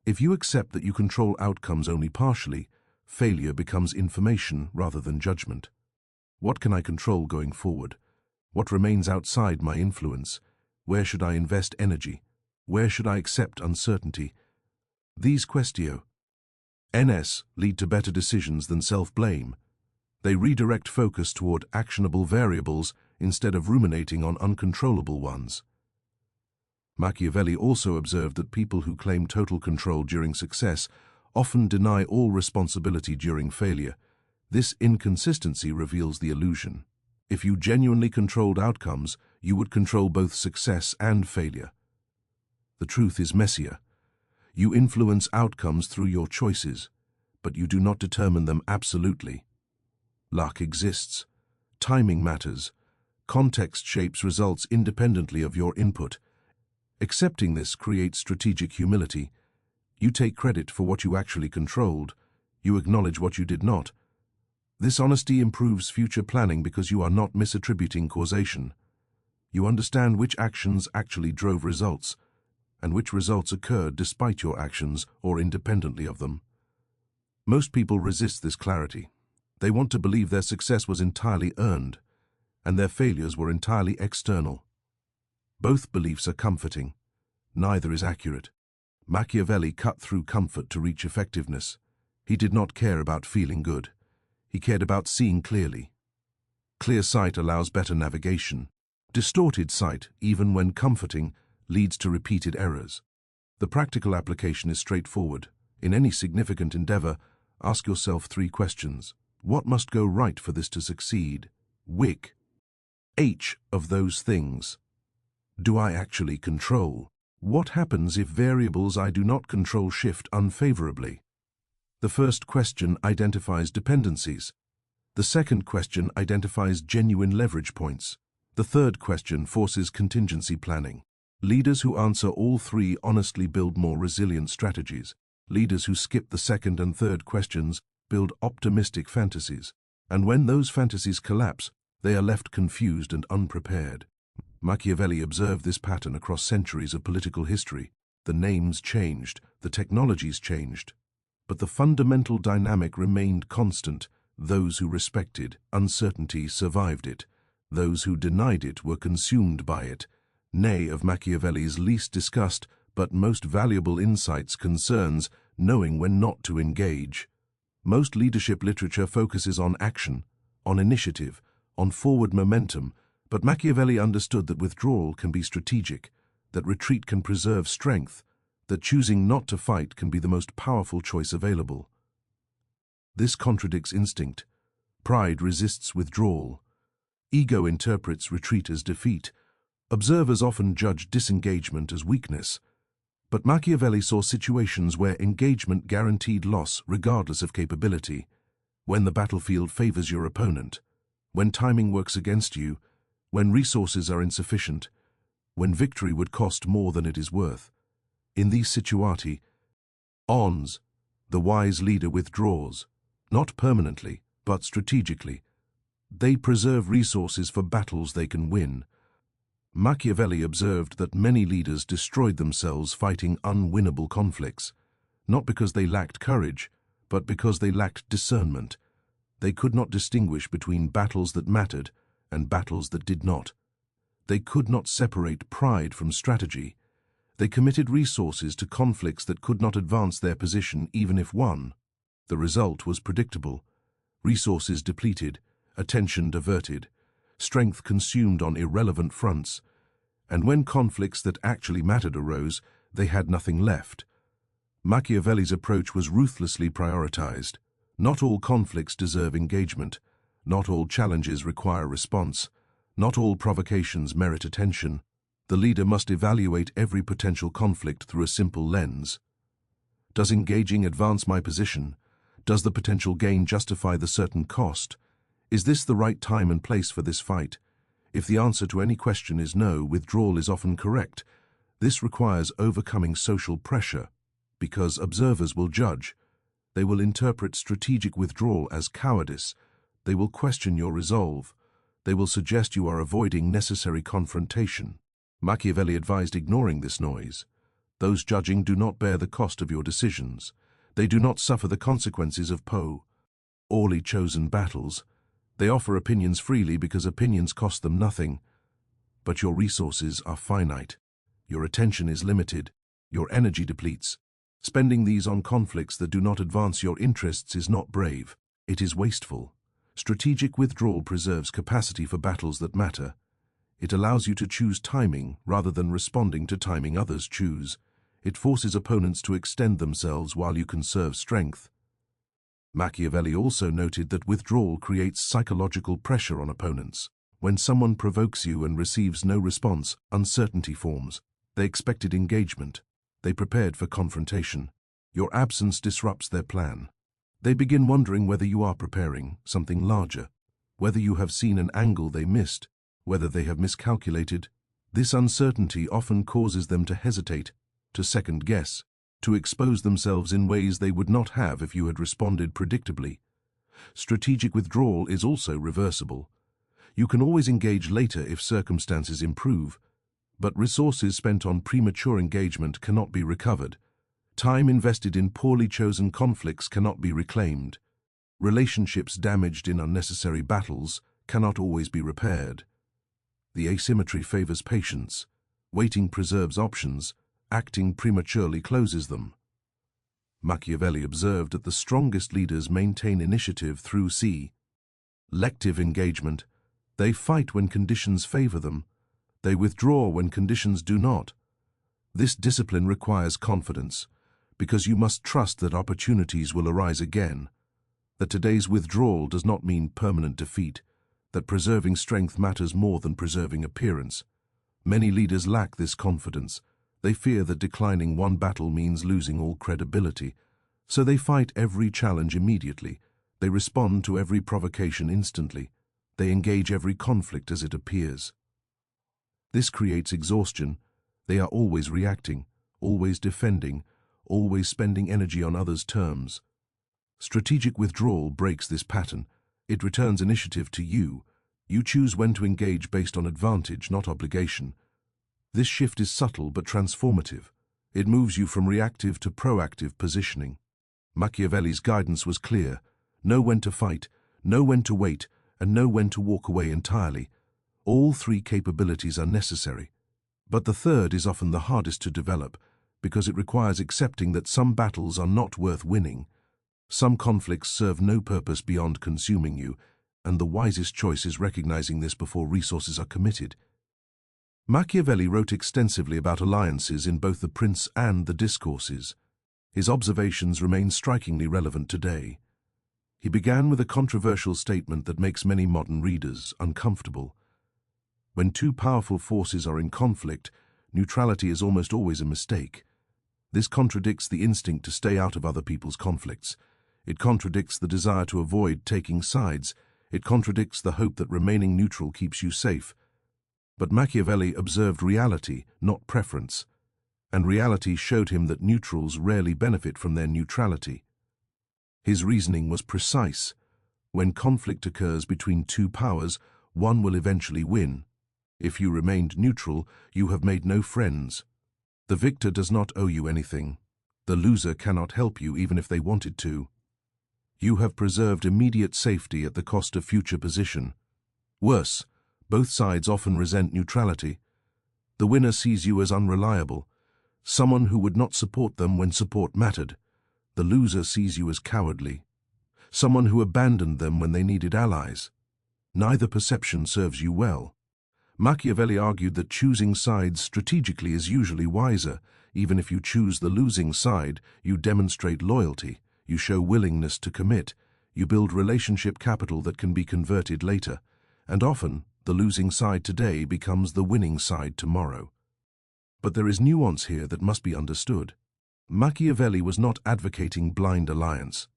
If you accept that you control outcomes only partially, failure becomes information rather than judgment. What can I control going forward? What remains outside my influence? Where should I invest energy? Where should I accept uncertainty? These questio NS lead to better decisions than self-blame. They redirect focus toward actionable variables instead of ruminating on uncontrollable ones. Machiavelli also observed that people who claim total control during success often deny all responsibility during failure. This inconsistency reveals the illusion. If you genuinely controlled outcomes, you would control both success and failure. The truth is messier. You influence outcomes through your choices, but you do not determine them absolutely. Luck exists. Timing matters. Context shapes results independently of your input. Accepting this creates strategic humility. You take credit for what you actually controlled. You acknowledge what you did not. This honesty improves future planning because you are not misattributing causation. You understand which actions actually drove results, and which results occurred despite your actions or independently of them. Most people resist this clarity. They want to believe their success was entirely earned, and their failures were entirely external. Both beliefs are comforting. Neither is accurate. Machiavelli cut through comfort to reach effectiveness. He did not care about feeling good. He cared about seeing clearly. Clear sight allows better navigation. Distorted sight, even when comforting, leads to repeated errors. The practical application is straightforward. In any significant endeavor, ask yourself 3 questions. What must go right for this to succeed? Which of those things do I actually control? What happens if variables I do not control shift unfavorably? The first question identifies dependencies. The second question identifies genuine leverage points. The third question forces contingency planning. Leaders who answer all 3 honestly build more resilient strategies. Leaders who skip the second and third questions build optimistic fantasies. And when those fantasies collapse, they are left confused and unprepared. Machiavelli observed this pattern across centuries of political history. The names changed, the technologies changed, but the fundamental dynamic remained constant. Those who respected uncertainty survived it. Those who denied it were consumed by it. Nay, of Machiavelli's least discussed but most valuable insights concerns knowing when not to engage. Most leadership literature focuses on action, on initiative, on forward momentum, but Machiavelli understood that withdrawal can be strategic, that retreat can preserve strength, that choosing not to fight can be the most powerful choice available. This contradicts instinct. Pride resists withdrawal. Ego interprets retreat as defeat. Observers often judge disengagement as weakness, but Machiavelli saw situations where engagement guaranteed loss regardless of capability, when the battlefield favors your opponent, when timing works against you, when resources are insufficient, when victory would cost more than it is worth. In these situati, the wise leader withdraws, not permanently, but strategically. They preserve resources for battles they can win. Machiavelli observed that many leaders destroyed themselves fighting unwinnable conflicts, not because they lacked courage, but because they lacked discernment. They could not distinguish between battles that mattered and battles that did not. They could not separate pride from strategy. They committed resources to conflicts that could not advance their position even if won. The result was predictable. Resources depleted, attention diverted, strength consumed on irrelevant fronts, and when conflicts that actually mattered arose, they had nothing left. Machiavelli's approach was ruthlessly prioritized. Not all conflicts deserve engagement. Not all challenges require response. Not all provocations merit attention. The leader must evaluate every potential conflict through a simple lens. Does engaging advance my position? Does the potential gain justify the certain cost? Is this the right time and place for this fight? If the answer to any question is no, withdrawal is often correct. This requires overcoming social pressure, because observers will judge. They will interpret strategic withdrawal as cowardice. They will question your resolve. They will suggest you are avoiding necessary confrontation. Machiavelli advised ignoring this noise. Those judging do not bear the cost of your decisions. They do not suffer the consequences of poorly chosen battles. They offer opinions freely because opinions cost them nothing. But your resources are finite. Your attention is limited. Your energy depletes. Spending these on conflicts that do not advance your interests is not brave. It is wasteful. Strategic withdrawal preserves capacity for battles that matter. It allows you to choose timing rather than responding to timing others choose. It forces opponents to extend themselves while you conserve strength. Machiavelli also noted that withdrawal creates psychological pressure on opponents. When someone provokes you and receives no response, uncertainty forms. They expected engagement. They prepared for confrontation. Your absence disrupts their plan. They begin wondering whether you are preparing something larger, whether you have seen an angle they missed, whether they have miscalculated. This uncertainty often causes them to hesitate, to second guess. to expose themselves in ways they would not have if you had responded predictably. Strategic withdrawal is also reversible. You can always engage later if circumstances improve, but resources spent on premature engagement cannot be recovered. Time invested in poorly chosen conflicts cannot be reclaimed. Relationships damaged in unnecessary battles cannot always be repaired. The asymmetry favors patience. Waiting preserves options. Acting prematurely closes them. Machiavelli observed that the strongest leaders maintain initiative through selective engagement. They fight when conditions favor them. They withdraw when conditions do not. This discipline requires confidence, because you must trust that opportunities will arise again, that today's withdrawal does not mean permanent defeat, that preserving strength matters more than preserving appearance. Many leaders lack this confidence. They fear that declining one battle means losing all credibility, so they fight every challenge immediately. They respond to every provocation instantly. They engage every conflict as it appears. This creates exhaustion. They are always reacting, always defending, always spending energy on others' terms. Strategic withdrawal breaks this pattern. It returns initiative to you. You choose when to engage based on advantage, not obligation. This shift is subtle but transformative. It moves you from reactive to proactive positioning. Machiavelli's guidance was clear. Know when to fight, know when to wait, and know when to walk away entirely. All three capabilities are necessary. But the third is often the hardest to develop, because it requires accepting that some battles are not worth winning. Some conflicts serve no purpose beyond consuming you, and the wisest choice is recognizing this before resources are committed. Machiavelli wrote extensively about alliances in both the Prince and the Discourses. His observations remain strikingly relevant today. He began with a controversial statement that makes many modern readers uncomfortable. When two powerful forces are in conflict, neutrality is almost always a mistake. This contradicts the instinct to stay out of other people's conflicts. It contradicts the desire to avoid taking sides. It contradicts the hope that remaining neutral keeps you safe. But Machiavelli observed reality, not preference, and reality showed him that neutrals rarely benefit from their neutrality. His reasoning was precise. When conflict occurs between two powers, one will eventually win. If you remained neutral, you have made no friends. The victor does not owe you anything. The loser cannot help you even if they wanted to. You have preserved immediate safety at the cost of future position. Worse, both sides often resent neutrality. The winner sees you as unreliable, someone who would not support them when support mattered. The loser sees you as cowardly, someone who abandoned them when they needed allies. Neither perception serves you well. Machiavelli argued that choosing sides strategically is usually wiser. Even if you choose the losing side, you demonstrate loyalty, you show willingness to commit, you build relationship capital that can be converted later, and often, the losing side today becomes the winning side tomorrow. But there is nuance here that must be understood. Machiavelli was not advocating blind alliance.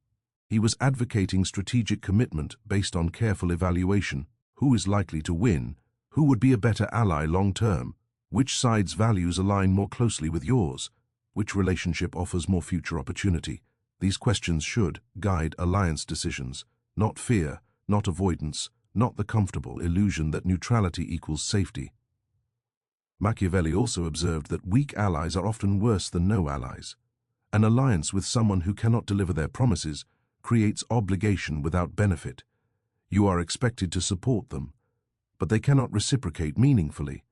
He was advocating strategic commitment based on careful evaluation. Who is likely to win? Who would be a better ally long-term? Which side's values align more closely with yours? Which relationship offers more future opportunity? These questions should guide alliance decisions, not fear, not avoidance, not the comfortable illusion that neutrality equals safety. Machiavelli also observed that weak allies are often worse than no allies. An alliance with someone who cannot deliver their promises creates obligation without benefit. You are expected to support them, but they cannot reciprocate meaningfully.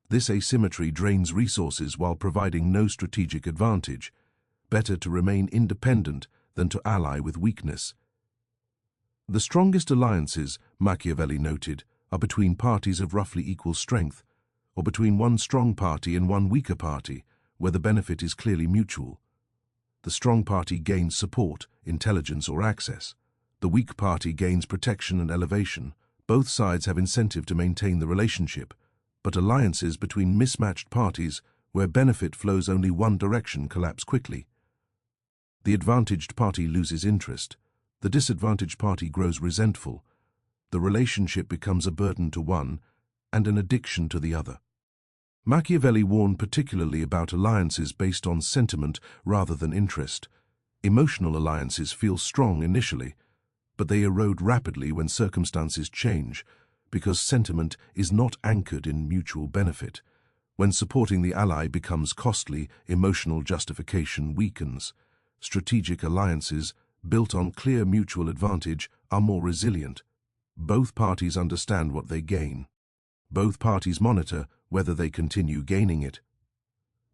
This asymmetry drains resources while providing no strategic advantage. Better to remain independent than to ally with weakness. The strongest alliances, Machiavelli noted, are between parties of roughly equal strength, or between one strong party and one weaker party, where the benefit is clearly mutual. The strong party gains support, intelligence, or access. The weak party gains protection and elevation. Both sides have incentive to maintain the relationship, but alliances between mismatched parties, where benefit flows only one direction, collapse quickly. The advantaged party loses interest. The disadvantaged party grows resentful. The relationship becomes a burden to one and an addiction to the other. Machiavelli warned particularly about alliances based on sentiment rather than interest. Emotional alliances feel strong initially, but they erode rapidly when circumstances change, because sentiment is not anchored in mutual benefit. When supporting the ally becomes costly, emotional justification weakens. Strategic alliances, built on clear mutual advantage, are more resilient. Both parties understand what they gain. Both parties monitor whether they continue gaining it.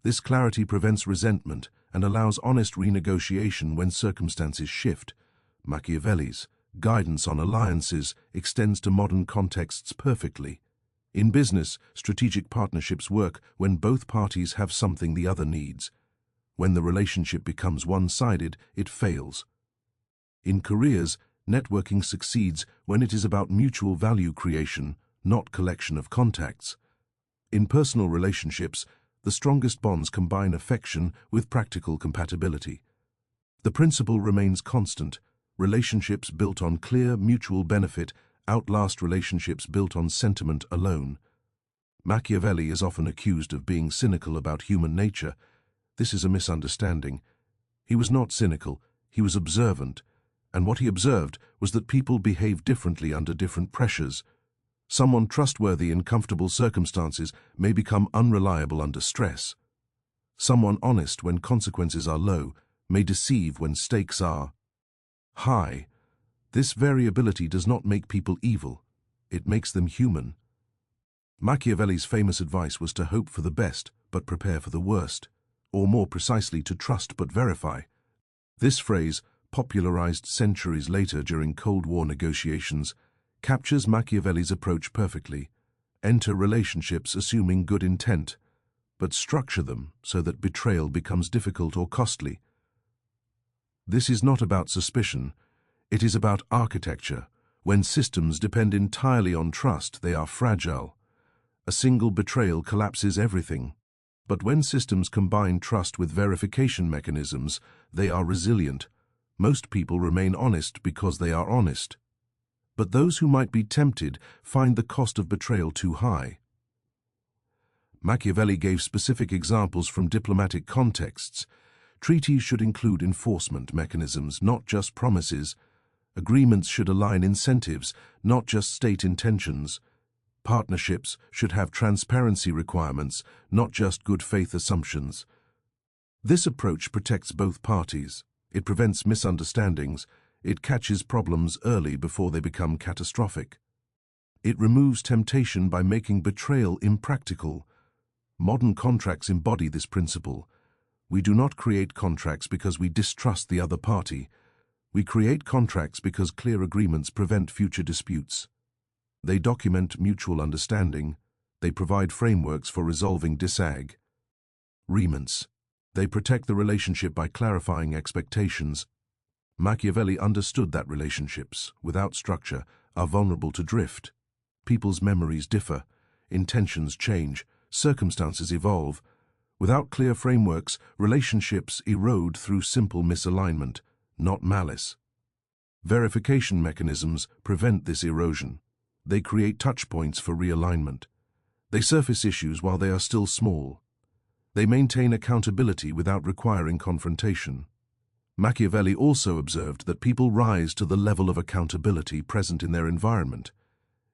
This clarity prevents resentment and allows honest renegotiation when circumstances shift. Machiavelli's guidance on alliances extends to modern contexts perfectly. In business, strategic partnerships work when both parties have something the other needs. When the relationship becomes one-sided, it fails. In careers, networking succeeds when it is about mutual value creation, not collection of contacts. In personal relationships, the strongest bonds combine affection with practical compatibility. The principle remains constant. Relationships built on clear mutual benefit outlast relationships built on sentiment alone. Machiavelli is often accused of being cynical about human nature. This is a misunderstanding. He was not cynical, he was observant, and what he observed was that people behave differently under different pressures. Someone trustworthy in comfortable circumstances may become unreliable under stress. Someone honest when consequences are low may deceive when stakes are high. This variability does not make people evil, it makes them human. Machiavelli's famous advice was to hope for the best but prepare for the worst, or more precisely to trust but verify. This phrase, popularized centuries later during Cold War negotiations, captures Machiavelli's approach perfectly. Enter relationships assuming good intent, but structure them so that betrayal becomes difficult or costly. This is not about suspicion, it is about architecture. When systems depend entirely on trust, they are fragile. A single betrayal collapses everything. But when systems combine trust with verification mechanisms, they are resilient. Most people remain honest because they are honest. But those who might be tempted find the cost of betrayal too high. Machiavelli gave specific examples from diplomatic contexts. Treaties should include enforcement mechanisms, not just promises. Agreements should align incentives, not just state intentions. Partnerships should have transparency requirements, not just good faith assumptions. This approach protects both parties. It prevents misunderstandings. It catches problems early before they become catastrophic. It removes temptation by making betrayal impractical. Modern contracts embody this principle. We do not create contracts because we distrust the other party. We create contracts because clear agreements prevent future disputes. They document mutual understanding. They provide frameworks for resolving disagreements. They protect the relationship by clarifying expectations. Machiavelli understood that relationships, without structure, are vulnerable to drift. People's memories differ, intentions change, circumstances evolve. Without clear frameworks, relationships erode through simple misalignment, not malice. Verification mechanisms prevent this erosion. They create touchpoints for realignment. They surface issues while they are still small. They maintain accountability without requiring confrontation. Machiavelli also observed that people rise to the level of accountability present in their environment.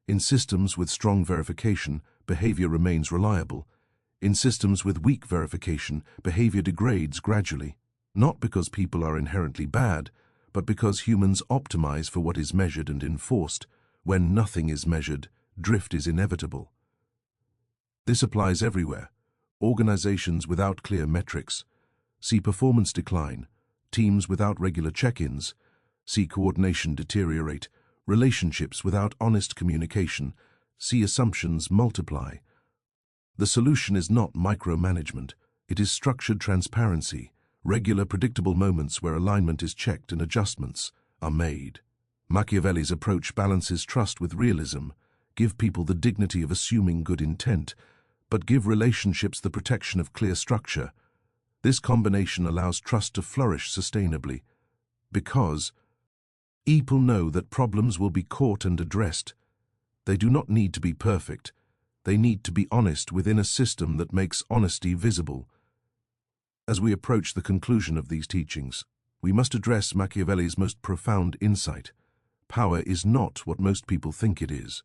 In systems with strong verification, behavior remains reliable. In systems with weak verification, behavior degrades gradually, not because people are inherently bad, but because humans optimize for what is measured and enforced. When nothing is measured, drift is inevitable. This applies everywhere. Organizations without clear metrics see performance decline, teams without regular check-ins see coordination deteriorate, relationships without honest communication see assumptions multiply. The solution is not micromanagement, it is structured transparency, regular predictable moments where alignment is checked and adjustments are made. Machiavelli's approach balances trust with realism. Give people the dignity of assuming good intent, but give relationships the protection of clear structure. This combination allows trust to flourish sustainably, because people know that problems will be caught and addressed. They do not need to be perfect. They need to be honest within a system that makes honesty visible. As we approach the conclusion of these teachings, we must address Machiavelli's most profound insight. Power is not what most people think it is.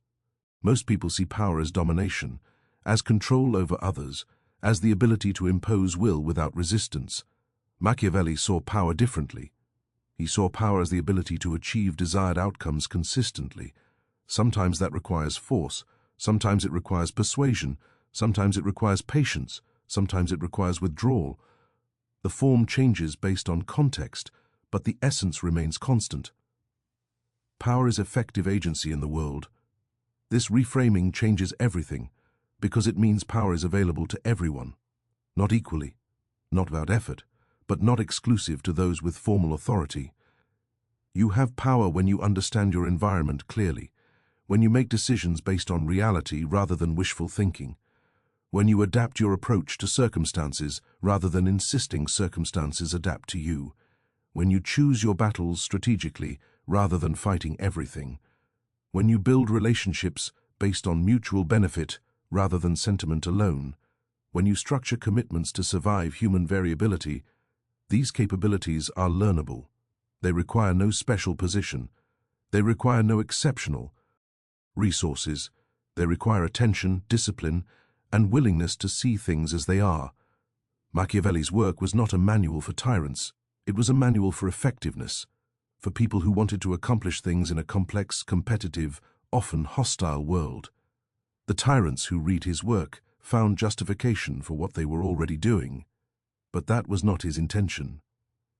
Most people see power as domination, as control over others, as the ability to impose will without resistance. Machiavelli saw power differently. He saw power as the ability to achieve desired outcomes consistently. Sometimes that requires force, sometimes it requires persuasion, sometimes it requires patience, sometimes it requires withdrawal. The form changes based on context, but the essence remains constant. Power is effective agency in the world. This reframing changes everything, because it means power is available to everyone. Not equally, not without effort, but not exclusive to those with formal authority. You have power when you understand your environment clearly, when you make decisions based on reality rather than wishful thinking, when you adapt your approach to circumstances rather than insisting circumstances adapt to you, when you choose your battles strategically rather than fighting everything, when you build relationships based on mutual benefit rather than sentiment alone, when you structure commitments to survive human variability. These capabilities are learnable. They require no special position. They require no exceptional resources. They require attention, discipline, and willingness to see things as they are. Machiavelli's work was not a manual for tyrants. It was a manual for effectiveness, for people who wanted to accomplish things in a complex, competitive, often hostile world. The tyrants who read his work found justification for what they were already doing. But that was not his intention.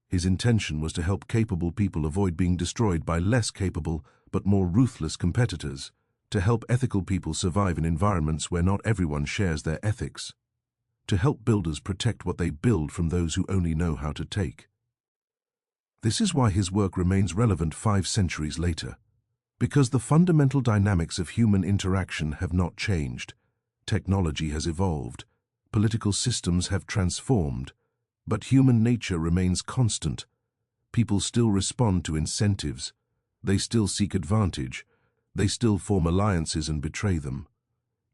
His intention was to help capable people avoid being destroyed by less capable but more ruthless competitors, to help ethical people survive in environments where not everyone shares their ethics, to help builders protect what they build from those who only know how to take. This is why his work remains relevant 5 centuries later, because the fundamental dynamics of human interaction have not changed. Technology has evolved, political systems have transformed, but human nature remains constant. People still respond to incentives, they still seek advantage, they still form alliances and betray them.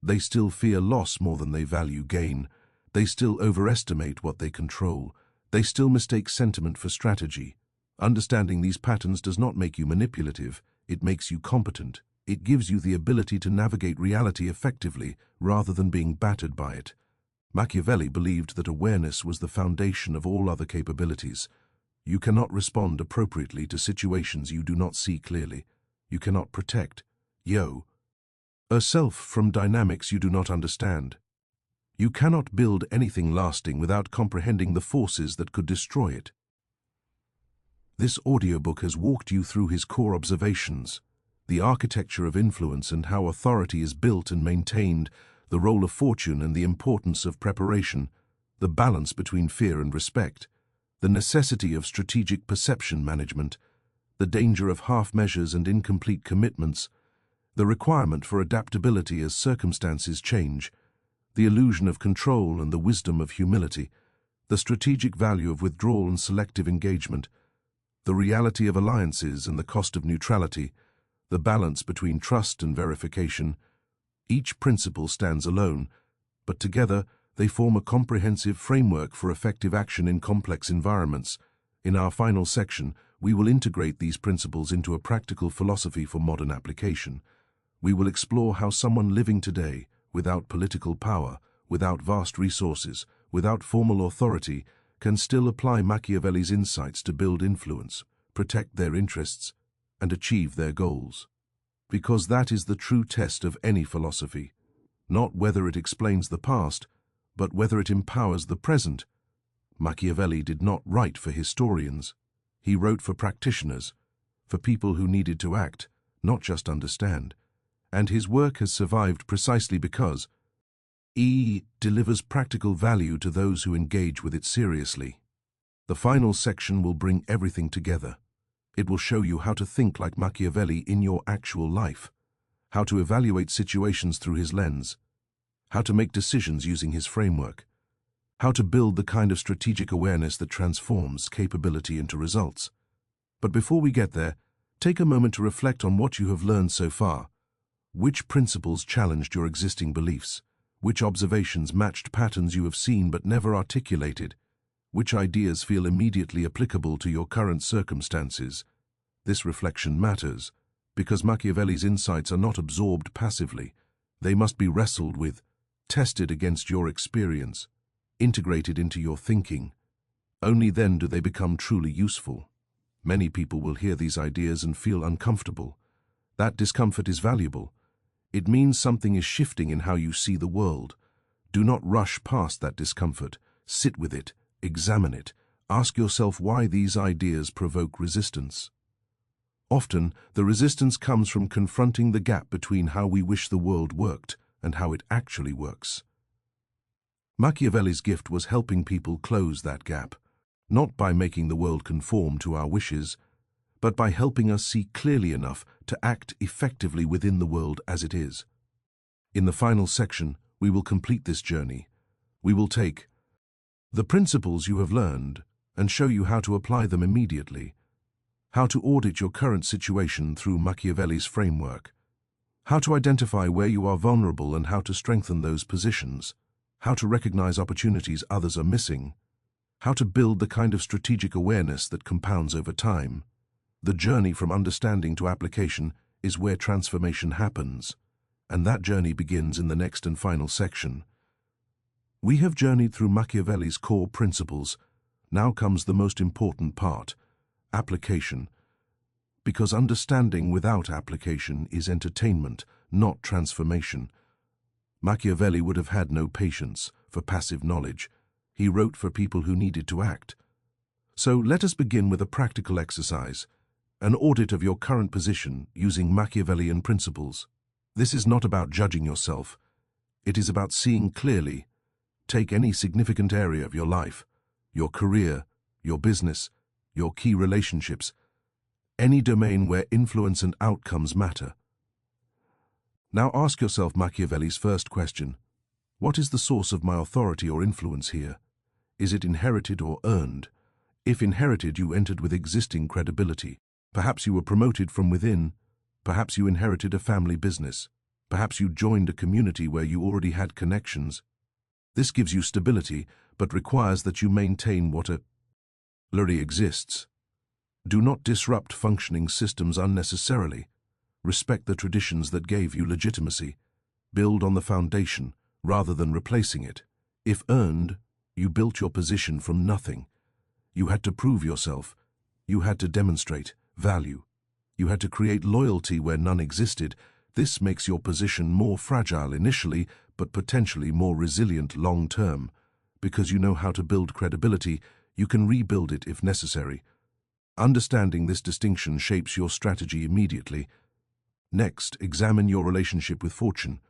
They still fear loss more than they value gain. They still overestimate what they control. They still mistake sentiment for strategy. Understanding these patterns does not make you manipulative, it makes you competent. It gives you the ability to navigate reality effectively rather than being battered by it. Machiavelli believed that awareness was the foundation of all other capabilities. You cannot respond appropriately to situations you do not see clearly. You cannot protect yourself from dynamics you do not understand. You cannot build anything lasting without comprehending the forces that could destroy it. This audiobook has walked you through his core observations, the architecture of influence and how authority is built and maintained, the role of fortune and the importance of preparation, the balance between fear and respect, the necessity of strategic perception management, the danger of half measures and incomplete commitments, the requirement for adaptability as circumstances change, the illusion of control and the wisdom of humility, the strategic value of withdrawal and selective engagement, the reality of alliances and the cost of neutrality, the balance between trust and verification. Each principle stands alone, but together they form a comprehensive framework for effective action in complex environments. In our final section, we will integrate these principles into a practical philosophy for modern application. We will explore how someone living today, without political power, without vast resources, without formal authority, can still apply Machiavelli's insights to build influence, protect their interests, and achieve their goals. Because that is the true test of any philosophy, not whether it explains the past, but whether it empowers the present. Machiavelli did not write for historians. He wrote for practitioners, for people who needed to act, not just understand. And his work has survived precisely because he delivers practical value to those who engage with it seriously. The final section will bring everything together. It will show you how to think like Machiavelli in your actual life, how to evaluate situations through his lens, how to make decisions using his framework, how to build the kind of strategic awareness that transforms capability into results. But before we get there, take a moment to reflect on what you have learned so far. Which principles challenged your existing beliefs? Which observations matched patterns you have seen but never articulated? Which ideas feel immediately applicable to your current circumstances? This reflection matters, because Machiavelli's insights are not absorbed passively. They must be wrestled with, tested against your experience, integrated into your thinking. Only then do they become truly useful. Many people will hear these ideas and feel uncomfortable. That discomfort is valuable. It means something is shifting in how you see the world. Do not rush past that discomfort. Sit with it, examine it. Ask yourself why these ideas provoke resistance. Often, the resistance comes from confronting the gap between how we wish the world worked and how it actually works. Machiavelli's gift was helping people close that gap, not by making the world conform to our wishes, but by helping us see clearly enough to act effectively within the world as it is. In the final section, we will complete this journey. We will take the principles you have learned and show you how to apply them immediately, how to audit your current situation through Machiavelli's framework, how to identify where you are vulnerable and how to strengthen those positions, how to recognize opportunities others are missing, how to build the kind of strategic awareness that compounds over time. The journey from understanding to application is where transformation happens, and that journey begins in the next and final section. We have journeyed through Machiavelli's core principles. Now comes the most important part, application. Because understanding without application is entertainment, not transformation. Machiavelli would have had no patience for passive knowledge. He wrote for people who needed to act. So let us begin with a practical exercise, an audit of your current position using Machiavellian principles. This is not about judging yourself. It is about seeing clearly. Take any significant area of your life, your career, your business, your key relationships, any domain where influence and outcomes matter. Now ask yourself Machiavelli's first question. What is the source of my authority or influence here? Is it inherited or earned? If inherited, you entered with existing credibility. Perhaps you were promoted from within. Perhaps you inherited a family business. Perhaps you joined a community where you already had connections. This gives you stability, but requires that you maintain what already exists. Do not disrupt functioning systems unnecessarily. Respect the traditions that gave you legitimacy. Build on the foundation, rather than replacing it. If earned, you built your position from nothing. You had to prove yourself. You had to demonstrate value. You had to create loyalty where none existed. This makes your position more fragile initially, but potentially more resilient long-term. Because you know how to build credibility, you can rebuild it if necessary. Understanding this distinction shapes your strategy immediately. Next, examine your relationship with fortune.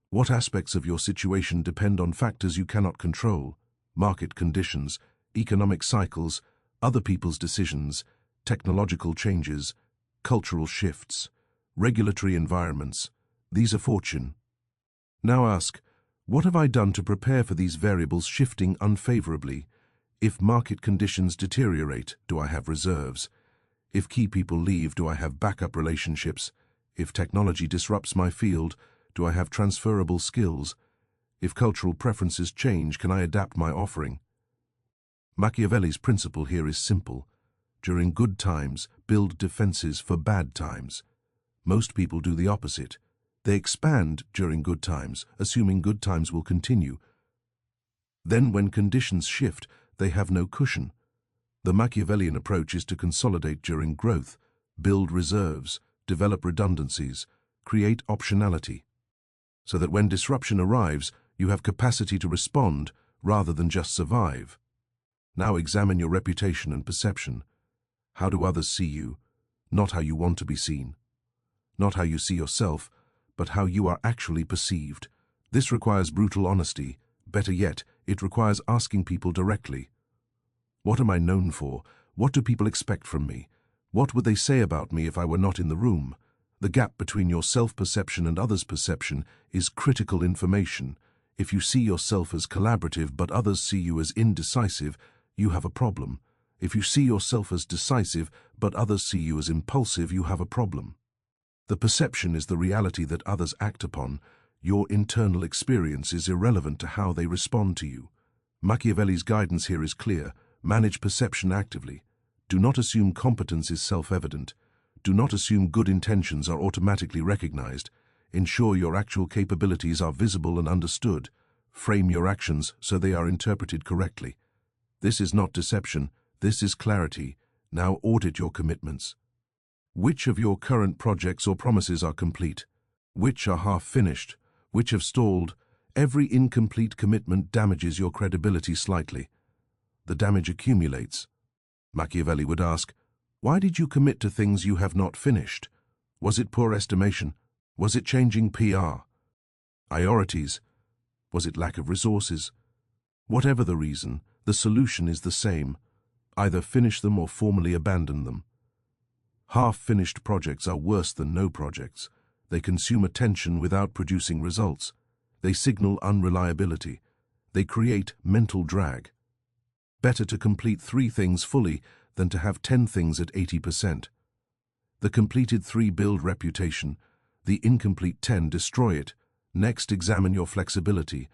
What aspects of your situation depend on factors you cannot control? Market conditions, economic cycles, other people's decisions, technological changes, cultural shifts, regulatory environments. These are fortune. Now ask, what have I done to prepare for these variables shifting unfavorably? If market conditions deteriorate, do I have reserves? If key people leave, do I have backup relationships? If technology disrupts my field, do I have transferable skills? If cultural preferences change, can I adapt my offering? Machiavelli's principle here is simple. During good times, build defenses for bad times. Most people do the opposite. They expand during good times, assuming good times will continue. Then when conditions shift, they have no cushion. The Machiavellian approach is to consolidate during growth, build reserves, develop redundancies, create optionality, so that when disruption arrives, you have capacity to respond rather than just survive. Now examine your reputation and perception. How do others see you? Not how you want to be seen. Not how you see yourself, but how you are actually perceived. This requires brutal honesty. Better yet, it requires asking people directly. What am I known for? What do people expect from me? What would they say about me if I were not in the room? The gap between your self-perception and others' perception is critical information. If you see yourself as collaborative but others see you as indecisive, you have a problem. If you see yourself as decisive but others see you as impulsive, you have a problem. The perception is the reality that others act upon. Your internal experience is irrelevant to how they respond to you. Machiavelli's guidance here is clear. Manage perception actively. Do not assume competence is self-evident. Do not assume good intentions are automatically recognized. Ensure your actual capabilities are visible and understood. Frame your actions so they are interpreted correctly. This is not deception, this is clarity. Now audit your commitments. Which of your current projects or promises are complete? Which are half-finished? Which have stalled? Every incomplete commitment damages your credibility slightly. The damage accumulates. Machiavelli would ask, why did you commit to things you have not finished? Was it poor estimation? Was it changing PR? Priorities? Was it lack of resources? Whatever the reason, the solution is the same. Either finish them or formally abandon them. Half-finished projects are worse than no projects. They consume attention without producing results. They signal unreliability. They create mental drag. Better to complete 3 things fully than to have 10 things at 80%. The completed 3 build reputation. The incomplete 10 destroy it. Next, examine your flexibility.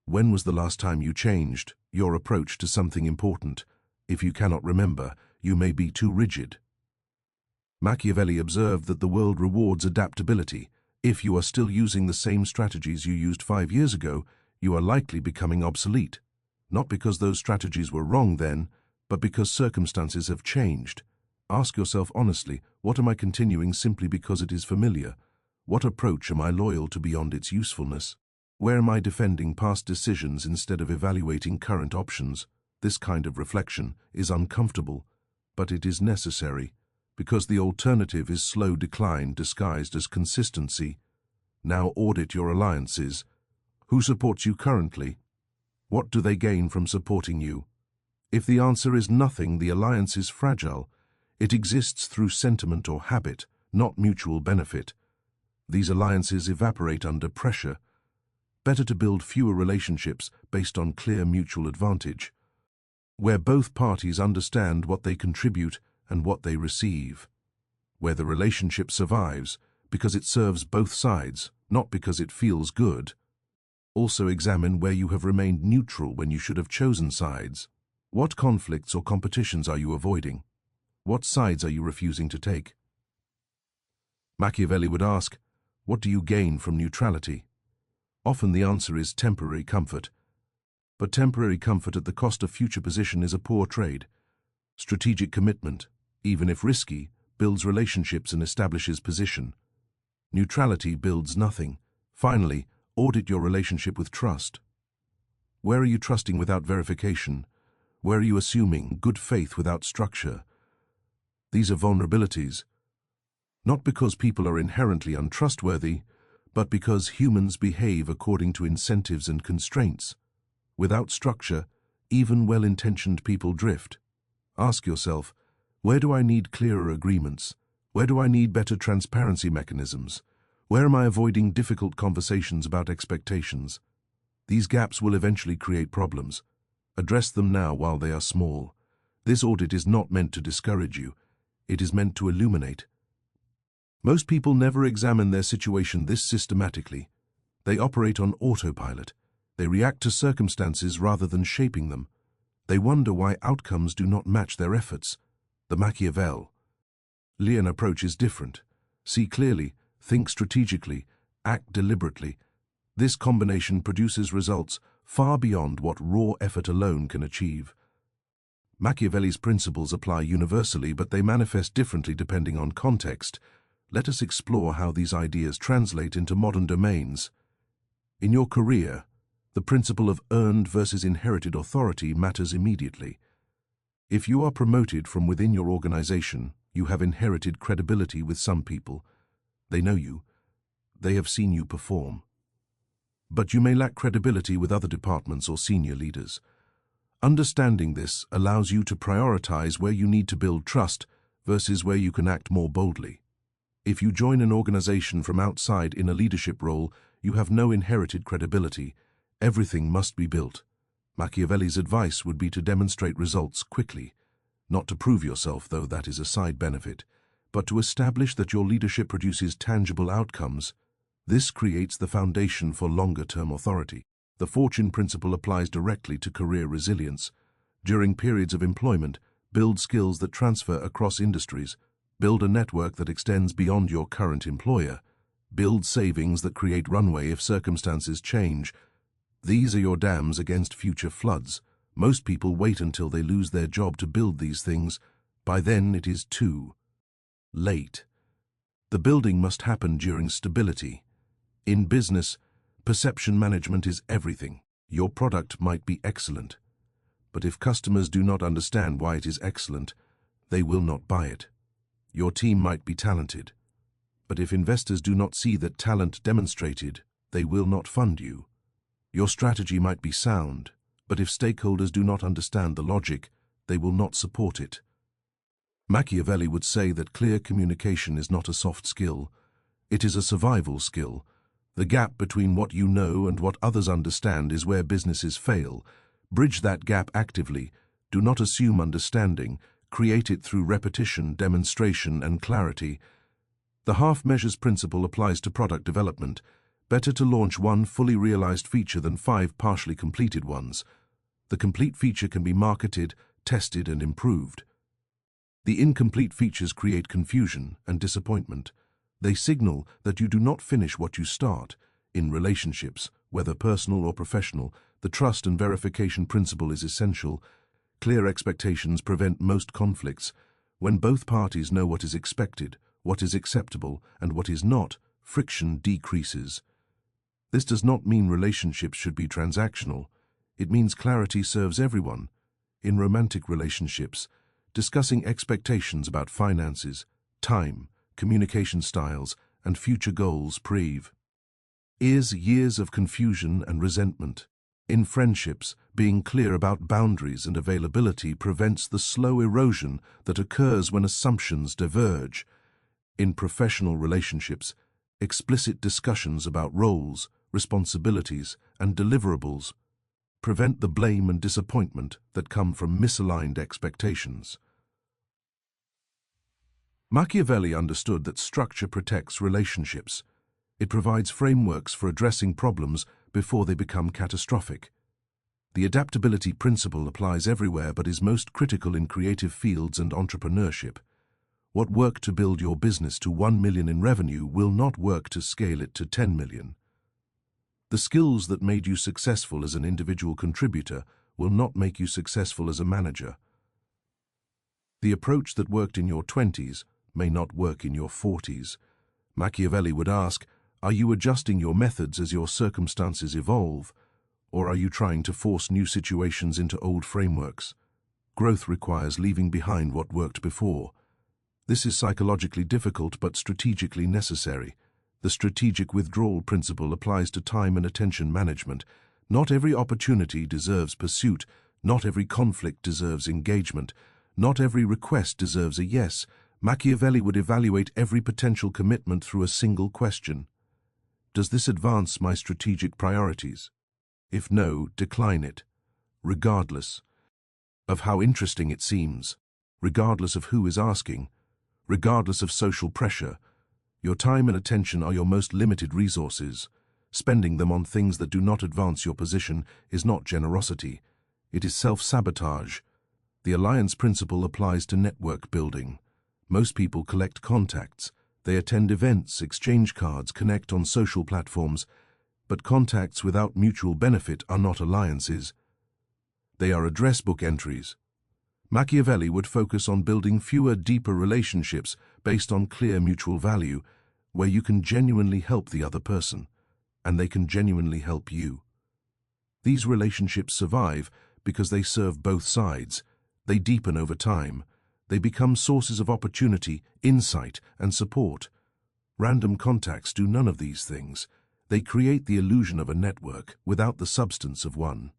When was the last time you changed your approach to something important? If you cannot remember, you may be too rigid. Machiavelli observed that the world rewards adaptability. If you are still using the same strategies you used 5 years ago, you are likely becoming obsolete. Not because those strategies were wrong then, but because circumstances have changed. Ask yourself honestly, what am I continuing simply because it is familiar? What approach am I loyal to beyond its usefulness? Where am I defending past decisions instead of evaluating current options? This kind of reflection is uncomfortable, but it is necessary, because the alternative is slow decline disguised as consistency. Now audit your alliances. Who supports you currently? What do they gain from supporting you? If the answer is nothing, the alliance is fragile. It exists through sentiment or habit, not mutual benefit. These alliances evaporate under pressure. Better to build fewer relationships based on clear mutual advantage, where both parties understand what they contribute and what they receive, where the relationship survives because it serves both sides, not because it feels good. Also examine where you have remained neutral when you should have chosen sides. What conflicts or competitions are you avoiding? What sides are you refusing to take? Machiavelli would ask, what do you gain from neutrality? Often the answer is temporary comfort. But temporary comfort at the cost of future position is a poor trade. Strategic commitment, even if risky, builds relationships and establishes position. Neutrality builds nothing. Finally, audit your relationship with trust. Where are you trusting without verification? Where are you assuming good faith without structure? These are vulnerabilities. Not because people are inherently untrustworthy, but because humans behave according to incentives and constraints. Without structure, even well-intentioned people drift. Ask yourself, where do I need clearer agreements? Where do I need better transparency mechanisms? Where am I avoiding difficult conversations about expectations? These gaps will eventually create problems. Address them now while they are small. This audit is not meant to discourage you. It is meant to illuminate. Most people never examine their situation this systematically. They operate on autopilot. They react to circumstances rather than shaping them. They wonder why outcomes do not match their efforts. The Machiavellian approach is different. See clearly, think strategically, act deliberately. This combination produces results far beyond what raw effort alone can achieve. Machiavelli's principles apply universally, but they manifest differently depending on context. Let us explore how these ideas translate into modern domains. In your career, the principle of earned versus inherited authority matters immediately. If you are promoted from within your organization, you have inherited credibility with some people. They know you. They have seen you perform. But you may lack credibility with other departments or senior leaders. Understanding this allows you to prioritize where you need to build trust versus where you can act more boldly. If you join an organization from outside in a leadership role, you have no inherited credibility. Everything must be built. Machiavelli's advice would be to demonstrate results quickly, not to prove yourself, though that is a side benefit, but to establish that your leadership produces tangible outcomes. This creates the foundation for longer-term authority. The fortune principle applies directly to career resilience. During periods of employment, build skills that transfer across industries. Build a network that extends beyond your current employer. Build savings that create runway if circumstances change. These are your dams against future floods. Most people wait until they lose their job to build these things. By then it is too late. The building must happen during stability. In business, perception management is everything. Your product might be excellent, but if customers do not understand why it is excellent, they will not buy it. Your team might be talented, but if investors do not see that talent demonstrated, they will not fund you. Your strategy might be sound, but if stakeholders do not understand the logic, they will not support it. Machiavelli would say that clear communication is not a soft skill, it is a survival skill. The gap between what you know and what others understand is where businesses fail. Bridge that gap actively. Do not assume understanding. Create it through repetition, demonstration, and clarity. The half measures principle applies to product development. Better to launch one fully realized feature than 5 partially completed ones. The complete feature can be marketed, tested, and improved. The incomplete features create confusion and disappointment. They signal that you do not finish what you start. In relationships, whether personal or professional, the trust and verification principle is essential. Clear expectations prevent most conflicts. When both parties know what is expected, what is acceptable, and what is not, friction decreases. This does not mean relationships should be transactional. It means clarity serves everyone. In romantic relationships, discussing expectations about finances, time, communication styles, and future goals prevent years of confusion and resentment. In friendships, being clear about boundaries and availability prevents the slow erosion that occurs when assumptions diverge. In professional relationships, explicit discussions about roles, responsibilities, and deliverables prevent the blame and disappointment that come from misaligned expectations. Machiavelli understood that structure protects relationships. It provides frameworks for addressing problems before they become catastrophic. The adaptability principle applies everywhere but is most critical in creative fields and entrepreneurship. What worked to build your business to 1 million in revenue will not work to scale it to 10 million. The skills that made you successful as an individual contributor will not make you successful as a manager. The approach that worked in your 20s may not work in your 40s. Machiavelli would ask, are you adjusting your methods as your circumstances evolve, or are you trying to force new situations into old frameworks? Growth requires leaving behind what worked before. This is psychologically difficult but strategically necessary. The strategic withdrawal principle applies to time and attention management. Not every opportunity deserves pursuit. Not every conflict deserves engagement. Not every request deserves a yes. Machiavelli would evaluate every potential commitment through a single question. Does this advance my strategic priorities? If no, decline it, regardless of how interesting it seems, regardless of who is asking, regardless of social pressure. Your time and attention are your most limited resources. Spending them on things that do not advance your position is not generosity. It is self-sabotage. The alliance principle applies to network building. Most people collect contacts. They attend events, exchange cards, connect on social platforms, but contacts without mutual benefit are not alliances. They are address book entries. Machiavelli would focus on building fewer, deeper relationships based on clear mutual value, where you can genuinely help the other person, and they can genuinely help you. These relationships survive because they serve both sides. They deepen over time. They become sources of opportunity, insight, and support. Random contacts do none of these things. They create the illusion of a network without the substance of one.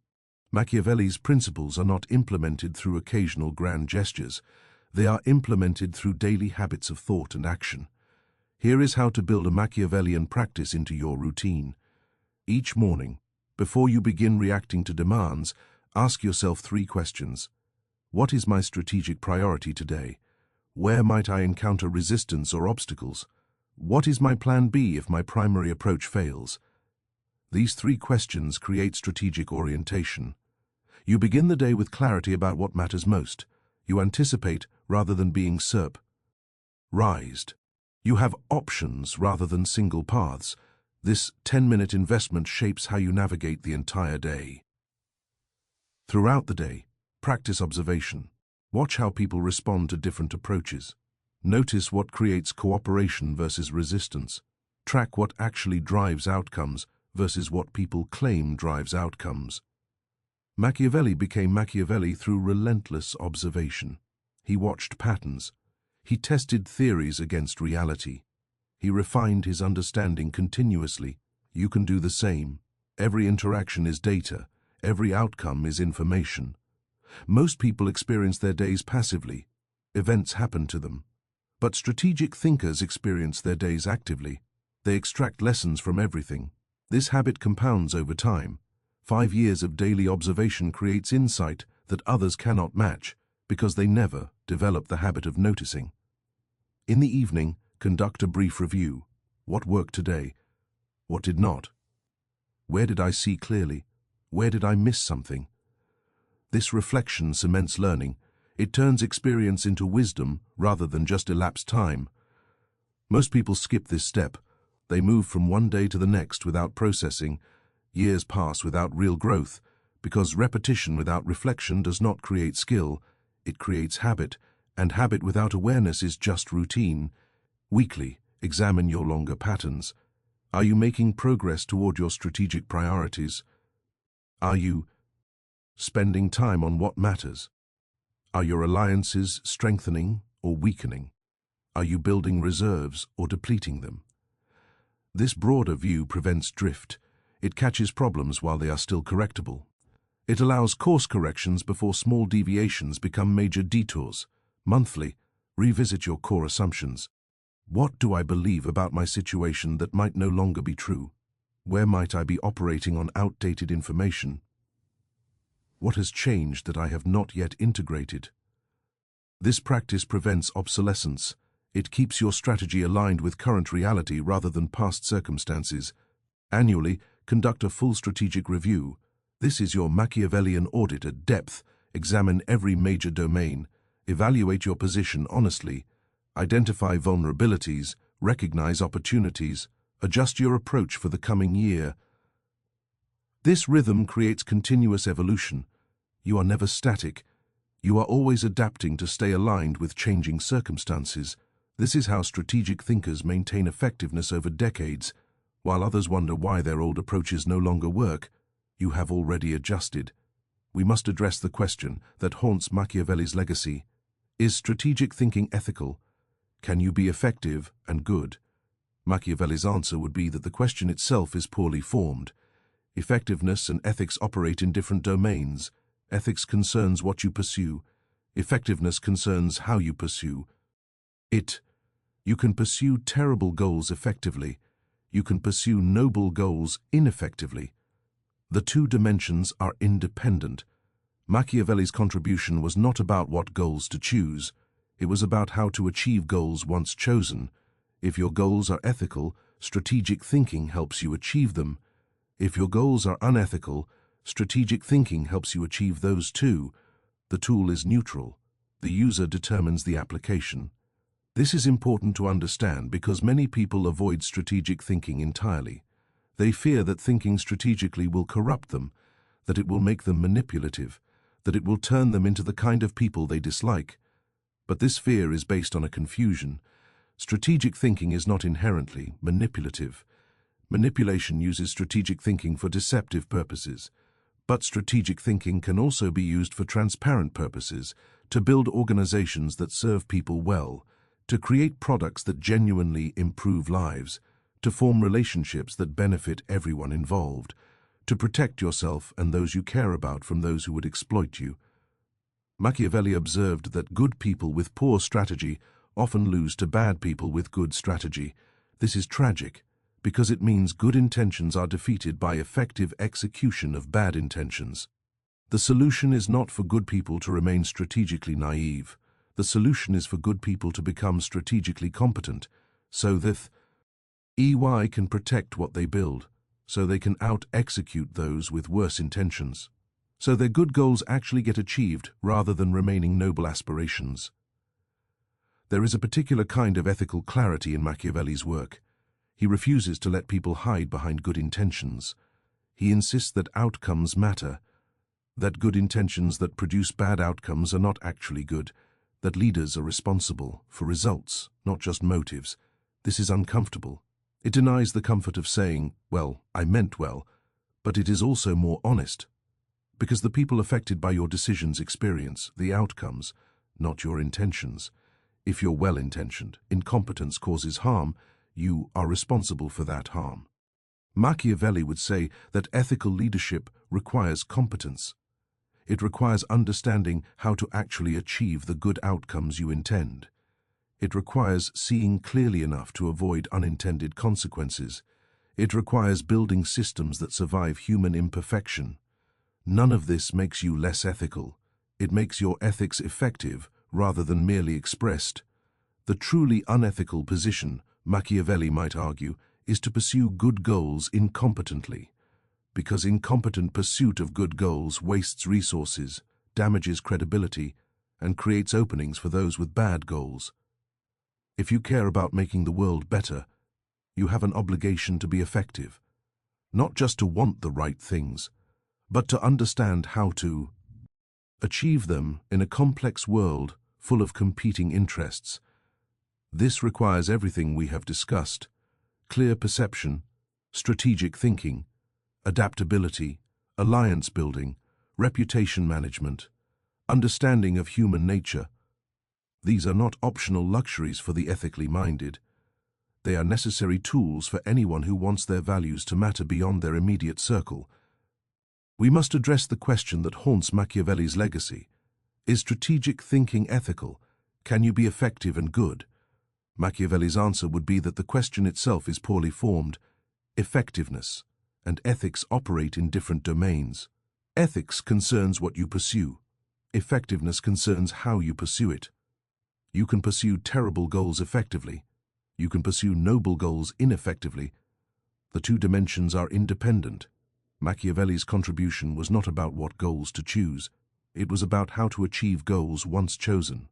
Machiavelli's principles are not implemented through occasional grand gestures. They are implemented through daily habits of thought and action. Here is how to build a Machiavellian practice into your routine. Each morning, before you begin reacting to demands, ask yourself 3 questions. What is my strategic priority today? Where might I encounter resistance or obstacles? What is my plan B if my primary approach fails? These three questions create strategic orientation. You begin the day with clarity about what matters most. You anticipate rather than being surprised. You have options rather than single paths. This 10-minute investment shapes how you navigate the entire day. Throughout the day, practice observation. Watch how people respond to different approaches. Notice what creates cooperation versus resistance. Track what actually drives outcomes versus what people claim drives outcomes. Machiavelli became Machiavelli through relentless observation. He watched patterns. He tested theories against reality. He refined his understanding continuously. You can do the same. Every interaction is data. Every outcome is information. Most people experience their days passively. Events happen to them. But strategic thinkers experience their days actively. They extract lessons from everything. This habit compounds over time. 5 years of daily observation creates insight that others cannot match because they never develop the habit of noticing. In the evening, conduct a brief review. What worked today? What did not? Where did I see clearly? Where did I miss something? This reflection cements learning. It turns experience into wisdom rather than just elapsed time. Most people skip this step. They move from one day to the next without processing. Years pass without real growth, because repetition without reflection does not create skill. It creates habit, and habit without awareness is just routine. Weekly, examine your longer patterns. Are you making progress toward your strategic priorities? Are you spending time on what matters? Are your alliances strengthening or weakening? Are you building reserves or depleting them? This broader view prevents drift. It catches problems while they are still correctable. It allows course corrections before small deviations become major detours. Monthly, revisit your core assumptions. What do I believe about my situation that might no longer be true? Where might I be operating on outdated information? What has changed that I have not yet integrated? This practice prevents obsolescence. It keeps your strategy aligned with current reality rather than past circumstances. Annually, conduct a full strategic review. This is your Machiavellian audit at depth. Examine every major domain. Evaluate your position honestly. Identify vulnerabilities. Recognize opportunities. Adjust your approach for the coming year. This rhythm creates continuous evolution. You are never static. You are always adapting to stay aligned with changing circumstances. This is how strategic thinkers maintain effectiveness over decades. While others wonder why their old approaches no longer work, you have already adjusted. We must address the question that haunts Machiavelli's legacy. Is strategic thinking ethical? Can you be effective and good? Machiavelli's answer would be that the question itself is poorly formed. Effectiveness and ethics operate in different domains. Ethics concerns what you pursue. Effectiveness concerns how you pursue it. You can pursue terrible goals effectively. You can pursue noble goals ineffectively. The two dimensions are independent. Machiavelli's contribution was not about what goals to choose. It was about how to achieve goals once chosen. If your goals are ethical, strategic thinking helps you achieve them. If your goals are unethical, strategic thinking helps you achieve those too. The tool is neutral. The user determines the application. This is important to understand because many people avoid strategic thinking entirely. They fear that thinking strategically will corrupt them, that it will make them manipulative, that it will turn them into the kind of people they dislike. But this fear is based on a confusion. Strategic thinking is not inherently manipulative. Manipulation uses strategic thinking for deceptive purposes. But strategic thinking can also be used for transparent purposes, to build organizations that serve people well, to create products that genuinely improve lives, to form relationships that benefit everyone involved, to protect yourself and those you care about from those who would exploit you. Machiavelli observed that good people with poor strategy often lose to bad people with good strategy. This is tragic, because it means good intentions are defeated by effective execution of bad intentions. The solution is not for good people to remain strategically naive. The solution is for good people to become strategically competent, so that EY can protect what they build, so they can out-execute those with worse intentions, so their good goals actually get achieved rather than remaining noble aspirations. There is a particular kind of ethical clarity in Machiavelli's work. He refuses to let people hide behind good intentions. He insists that outcomes matter, that good intentions that produce bad outcomes are not actually good, that leaders are responsible for results, not just motives. This is uncomfortable. It denies the comfort of saying, well, I meant well, but it is also more honest, because the people affected by your decisions experience the outcomes, not your intentions. If you're well-intentioned, incompetence causes harm, you are responsible for that harm. Machiavelli would say that ethical leadership requires competence. It requires understanding how to actually achieve the good outcomes you intend. It requires seeing clearly enough to avoid unintended consequences. It requires building systems that survive human imperfection. None of this makes you less ethical. It makes your ethics effective rather than merely expressed. The truly unethical position, Machiavelli might argue, is to pursue good goals incompetently, because incompetent pursuit of good goals wastes resources, damages credibility, and creates openings for those with bad goals. If you care about making the world better, you have an obligation to be effective, not just to want the right things, but to understand how to achieve them in a complex world full of competing interests. This requires everything we have discussed: clear perception, strategic thinking, adaptability, alliance building, reputation management, understanding of human nature. These are not optional luxuries for the ethically minded. They are necessary tools for anyone who wants their values to matter beyond their immediate circle. We must address the question that haunts Machiavelli's legacy. Is strategic thinking ethical? Can you be effective and good? Machiavelli's answer would be that the question itself is poorly formed. Effectiveness and ethics operate in different domains. Ethics concerns what you pursue. Effectiveness concerns how you pursue it. You can pursue terrible goals effectively. You can pursue noble goals ineffectively. The two dimensions are independent. Machiavelli's contribution was not about what goals to choose. It was about how to achieve goals once chosen.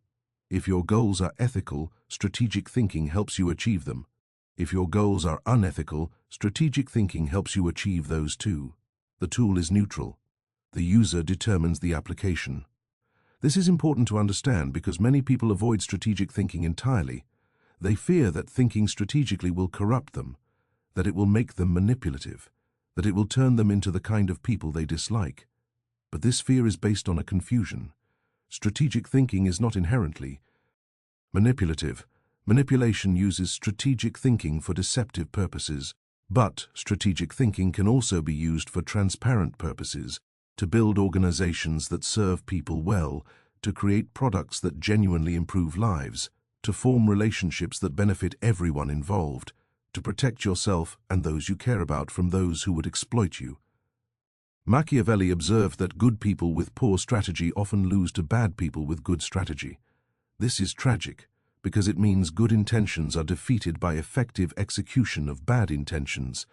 If your goals are ethical, strategic thinking helps you achieve them. If your goals are unethical, strategic thinking helps you achieve those too. The tool is neutral. The user determines the application. This is important to understand because many people avoid strategic thinking entirely. They fear that thinking strategically will corrupt them, that it will make them manipulative, that it will turn them into the kind of people they dislike. But this fear is based on a confusion. Strategic thinking is not inherently manipulative. Manipulation uses strategic thinking for deceptive purposes, but strategic thinking can also be used for transparent purposes, to build organizations that serve people well, to create products that genuinely improve lives, to form relationships that benefit everyone involved, to protect yourself and those you care about from those who would exploit you. Machiavelli observed that good people with poor strategy often lose to bad people with good strategy. This is tragic, because it means good intentions are defeated by effective execution of bad intentions.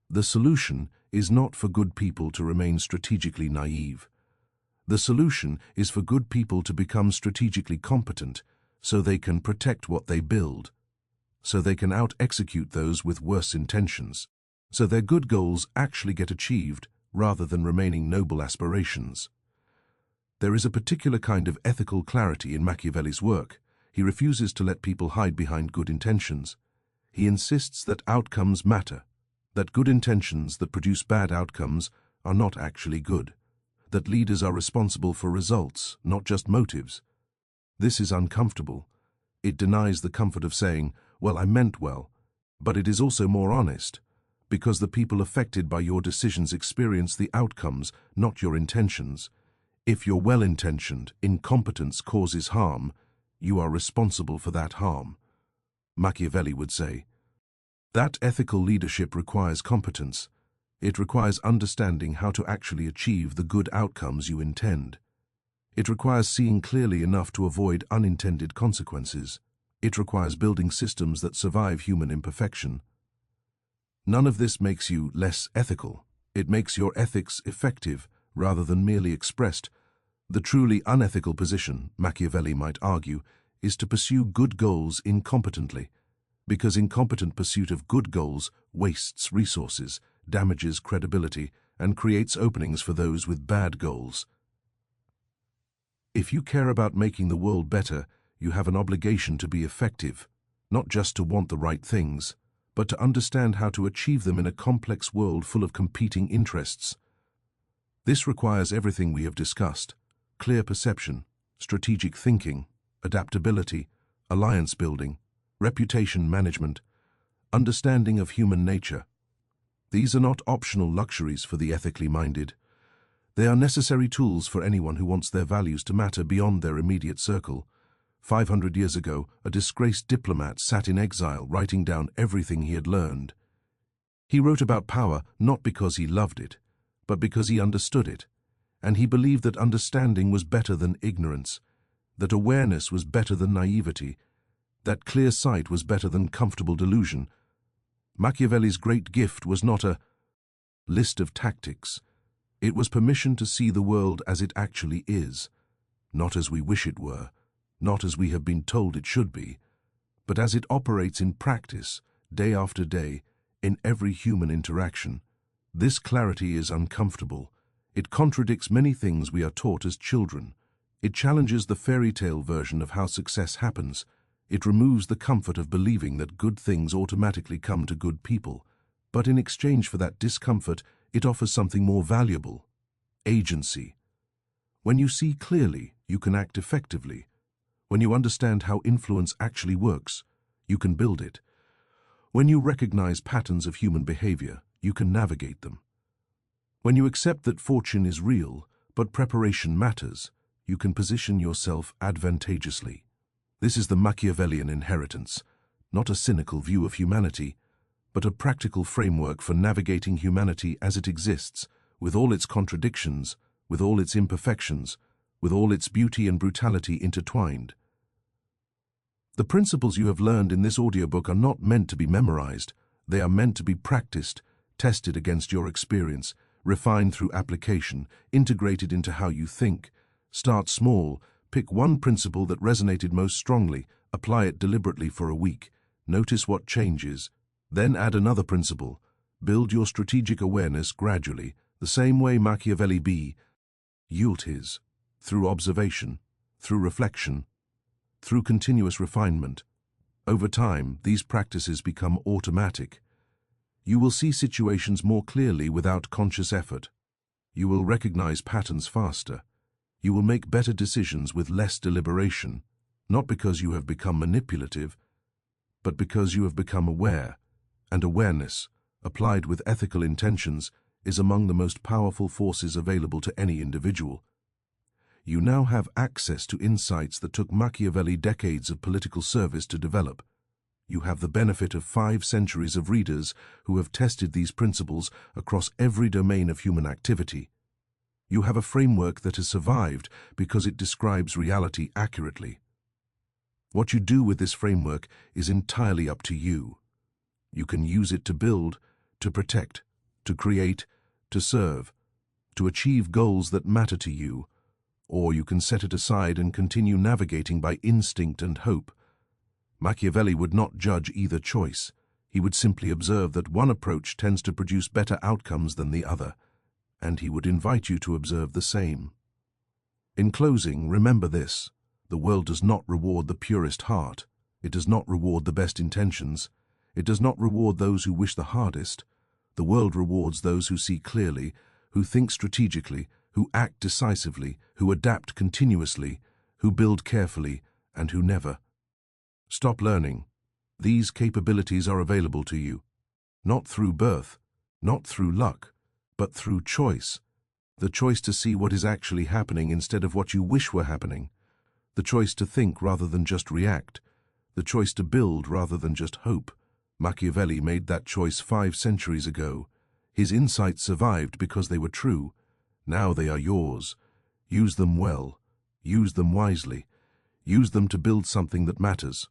The solution is not for good people to remain strategically naive. The solution is for good people to become strategically competent so they can protect what they build, so they can out-execute those with worse intentions, so their good goals actually get achieved rather than remaining noble aspirations. There is a particular kind of ethical clarity in Machiavelli's work. He refuses to let people hide behind good intentions. He insists that outcomes matter, that good intentions that produce bad outcomes are not actually good, that leaders are responsible for results, not just motives. This is uncomfortable. It denies the comfort of saying, well, I meant well, but it is also more honest, because the people affected by your decisions experience the outcomes, not your intentions. If you're well-intentioned, incompetence causes harm, you are responsible for that harm. Machiavelli would say, that ethical leadership requires competence. It requires understanding how to actually achieve the good outcomes you intend. It requires seeing clearly enough to avoid unintended consequences. It requires building systems that survive human imperfection. None of this makes you less ethical. It makes your ethics effective rather than merely expressed. The truly unethical position, Machiavelli might argue, is to pursue good goals incompetently, because incompetent pursuit of good goals wastes resources, damages credibility, and creates openings for those with bad goals. If you care about making the world better, you have an obligation to be effective, not just to want the right things, but to understand how to achieve them in a complex world full of competing interests. This requires everything we have discussed: clear perception, strategic thinking, adaptability, alliance building, reputation management, understanding of human nature. These are not optional luxuries for the ethically minded. They are necessary tools for anyone who wants their values to matter beyond their immediate circle. 500 years ago, a disgraced diplomat sat in exile writing down everything he had learned. He wrote about power not because he loved it, but because he understood it, and he believed that understanding was better than ignorance, that awareness was better than naivety, that clear sight was better than comfortable delusion. Machiavelli's great gift was not a list of tactics. It was permission to see the world as it actually is, not as we wish it were, not as we have been told it should be, but as it operates in practice, day after day, in every human interaction. This clarity is uncomfortable. It contradicts many things we are taught as children. It challenges the fairy tale version of how success happens. It removes the comfort of believing that good things automatically come to good people. But in exchange for that discomfort, it offers something more valuable: agency. When you see clearly, you can act effectively. When you understand how influence actually works, you can build it. When you recognize patterns of human behavior, you can navigate them. When you accept that fortune is real, but preparation matters, you can position yourself advantageously. This is the Machiavellian inheritance, not a cynical view of humanity, but a practical framework for navigating humanity as it exists, with all its contradictions, with all its imperfections, with all its beauty and brutality intertwined. The principles you have learned in this audiobook are not meant to be memorized. They are meant to be practiced, tested against your experience, refined through application, integrated into how you think. Start small, pick one principle that resonated most strongly, apply it deliberately for a week, notice what changes, then add another principle. Build your strategic awareness gradually, the same way Machiavelli built his. Through observation, through reflection, through continuous refinement. Over time, these practices become automatic. You will see situations more clearly without conscious effort. You will recognize patterns faster. You will make better decisions with less deliberation, not because you have become manipulative, but because you have become aware, and awareness, applied with ethical intentions, is among the most powerful forces available to any individual. You now have access to insights that took Machiavelli decades of political service to develop. You have the benefit of 5 centuries of readers who have tested these principles across every domain of human activity. You have a framework that has survived because it describes reality accurately. What you do with this framework is entirely up to you. You can use it to build, to protect, to create, to serve, to achieve goals that matter to you, or you can set it aside and continue navigating by instinct and hope. Machiavelli would not judge either choice. He would simply observe that one approach tends to produce better outcomes than the other, and he would invite you to observe the same. In closing, remember this: the world does not reward the purest heart. It does not reward the best intentions. It does not reward those who wish the hardest. The world rewards those who see clearly, who think strategically, who act decisively, who adapt continuously, who build carefully, and who never stop learning. These capabilities are available to you, not through birth, not through luck, but through choice. The choice to see what is actually happening instead of what you wish were happening. The choice to think rather than just react. The choice to build rather than just hope. Machiavelli made that choice 5 centuries ago. His insights survived because they were true. Now they are yours. Use them well. Use them wisely. Use them to build something that matters.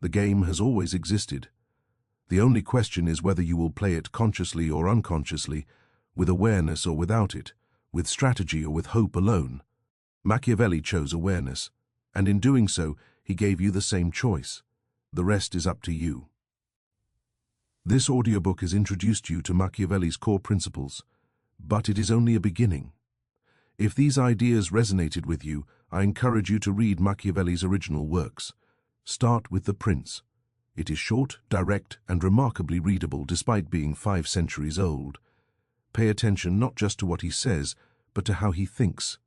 The game has always existed. The only question is whether you will play it consciously or unconsciously, with awareness or without it, with strategy or with hope alone. Machiavelli chose awareness, and in doing so, he gave you the same choice. The rest is up to you. This audiobook has introduced you to Machiavelli's core principles, but it is only a beginning. If these ideas resonated with you, I encourage you to read Machiavelli's original works. Start with The Prince. It is short, direct, and remarkably readable despite being 5 centuries old. Pay attention not just to what he says, but to how he thinks.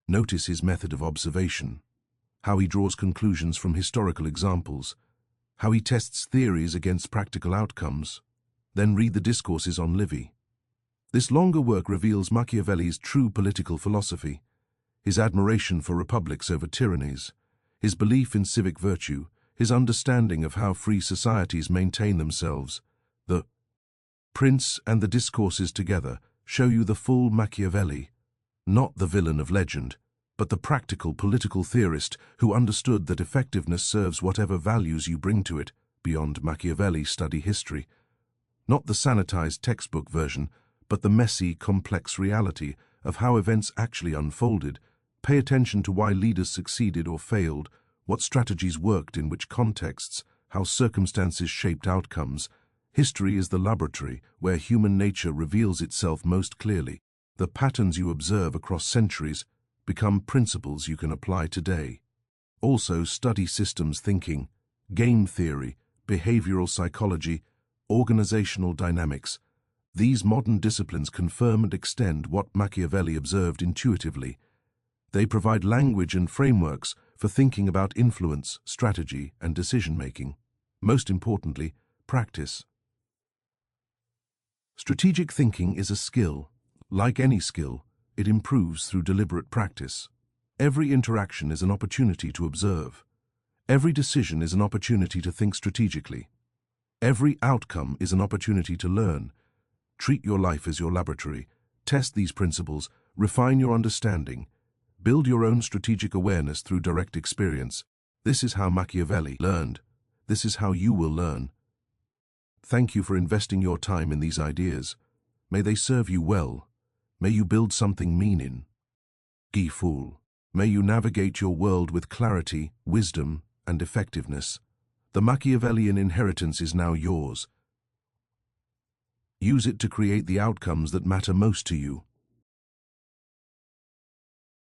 Notice his method of observation, how he draws conclusions from historical examples, how he tests theories against practical outcomes. Then read the discourses on Livy. This longer work reveals Machiavelli's true political philosophy, his admiration for republics over tyrannies, his belief in civic virtue, his understanding of how free societies maintain themselves. The Prince and the discourses together show you the full Machiavelli, not the villain of legend, but the practical political theorist who understood that effectiveness serves whatever values you bring to it. Beyond Machiavelli, study history. Not the sanitized textbook version, but the messy, complex reality of how events actually unfolded. Pay attention to why leaders succeeded or failed, what strategies worked in which contexts, how circumstances shaped outcomes. History is the laboratory where human nature reveals itself most clearly. The patterns you observe across centuries become principles you can apply today. Also, study systems thinking, game theory, behavioral psychology, organizational dynamics. These modern disciplines confirm and extend what Machiavelli observed intuitively. They provide language and frameworks for thinking about influence, strategy, and decision-making. Most importantly, practice. Strategic thinking is a skill. Like any skill, it improves through deliberate practice. Every interaction is an opportunity to observe. Every decision is an opportunity to think strategically. Every outcome is an opportunity to learn. Treat your life as your laboratory. Test these principles, refine your understanding, build your own strategic awareness through direct experience. This is how Machiavelli learned. This is how you will learn. Thank you for investing your time in these ideas. May they serve you well. May you build something meaning. Fool. May you navigate your world with clarity, wisdom, and effectiveness. The Machiavellian inheritance is now yours. Use it to create the outcomes that matter most to you.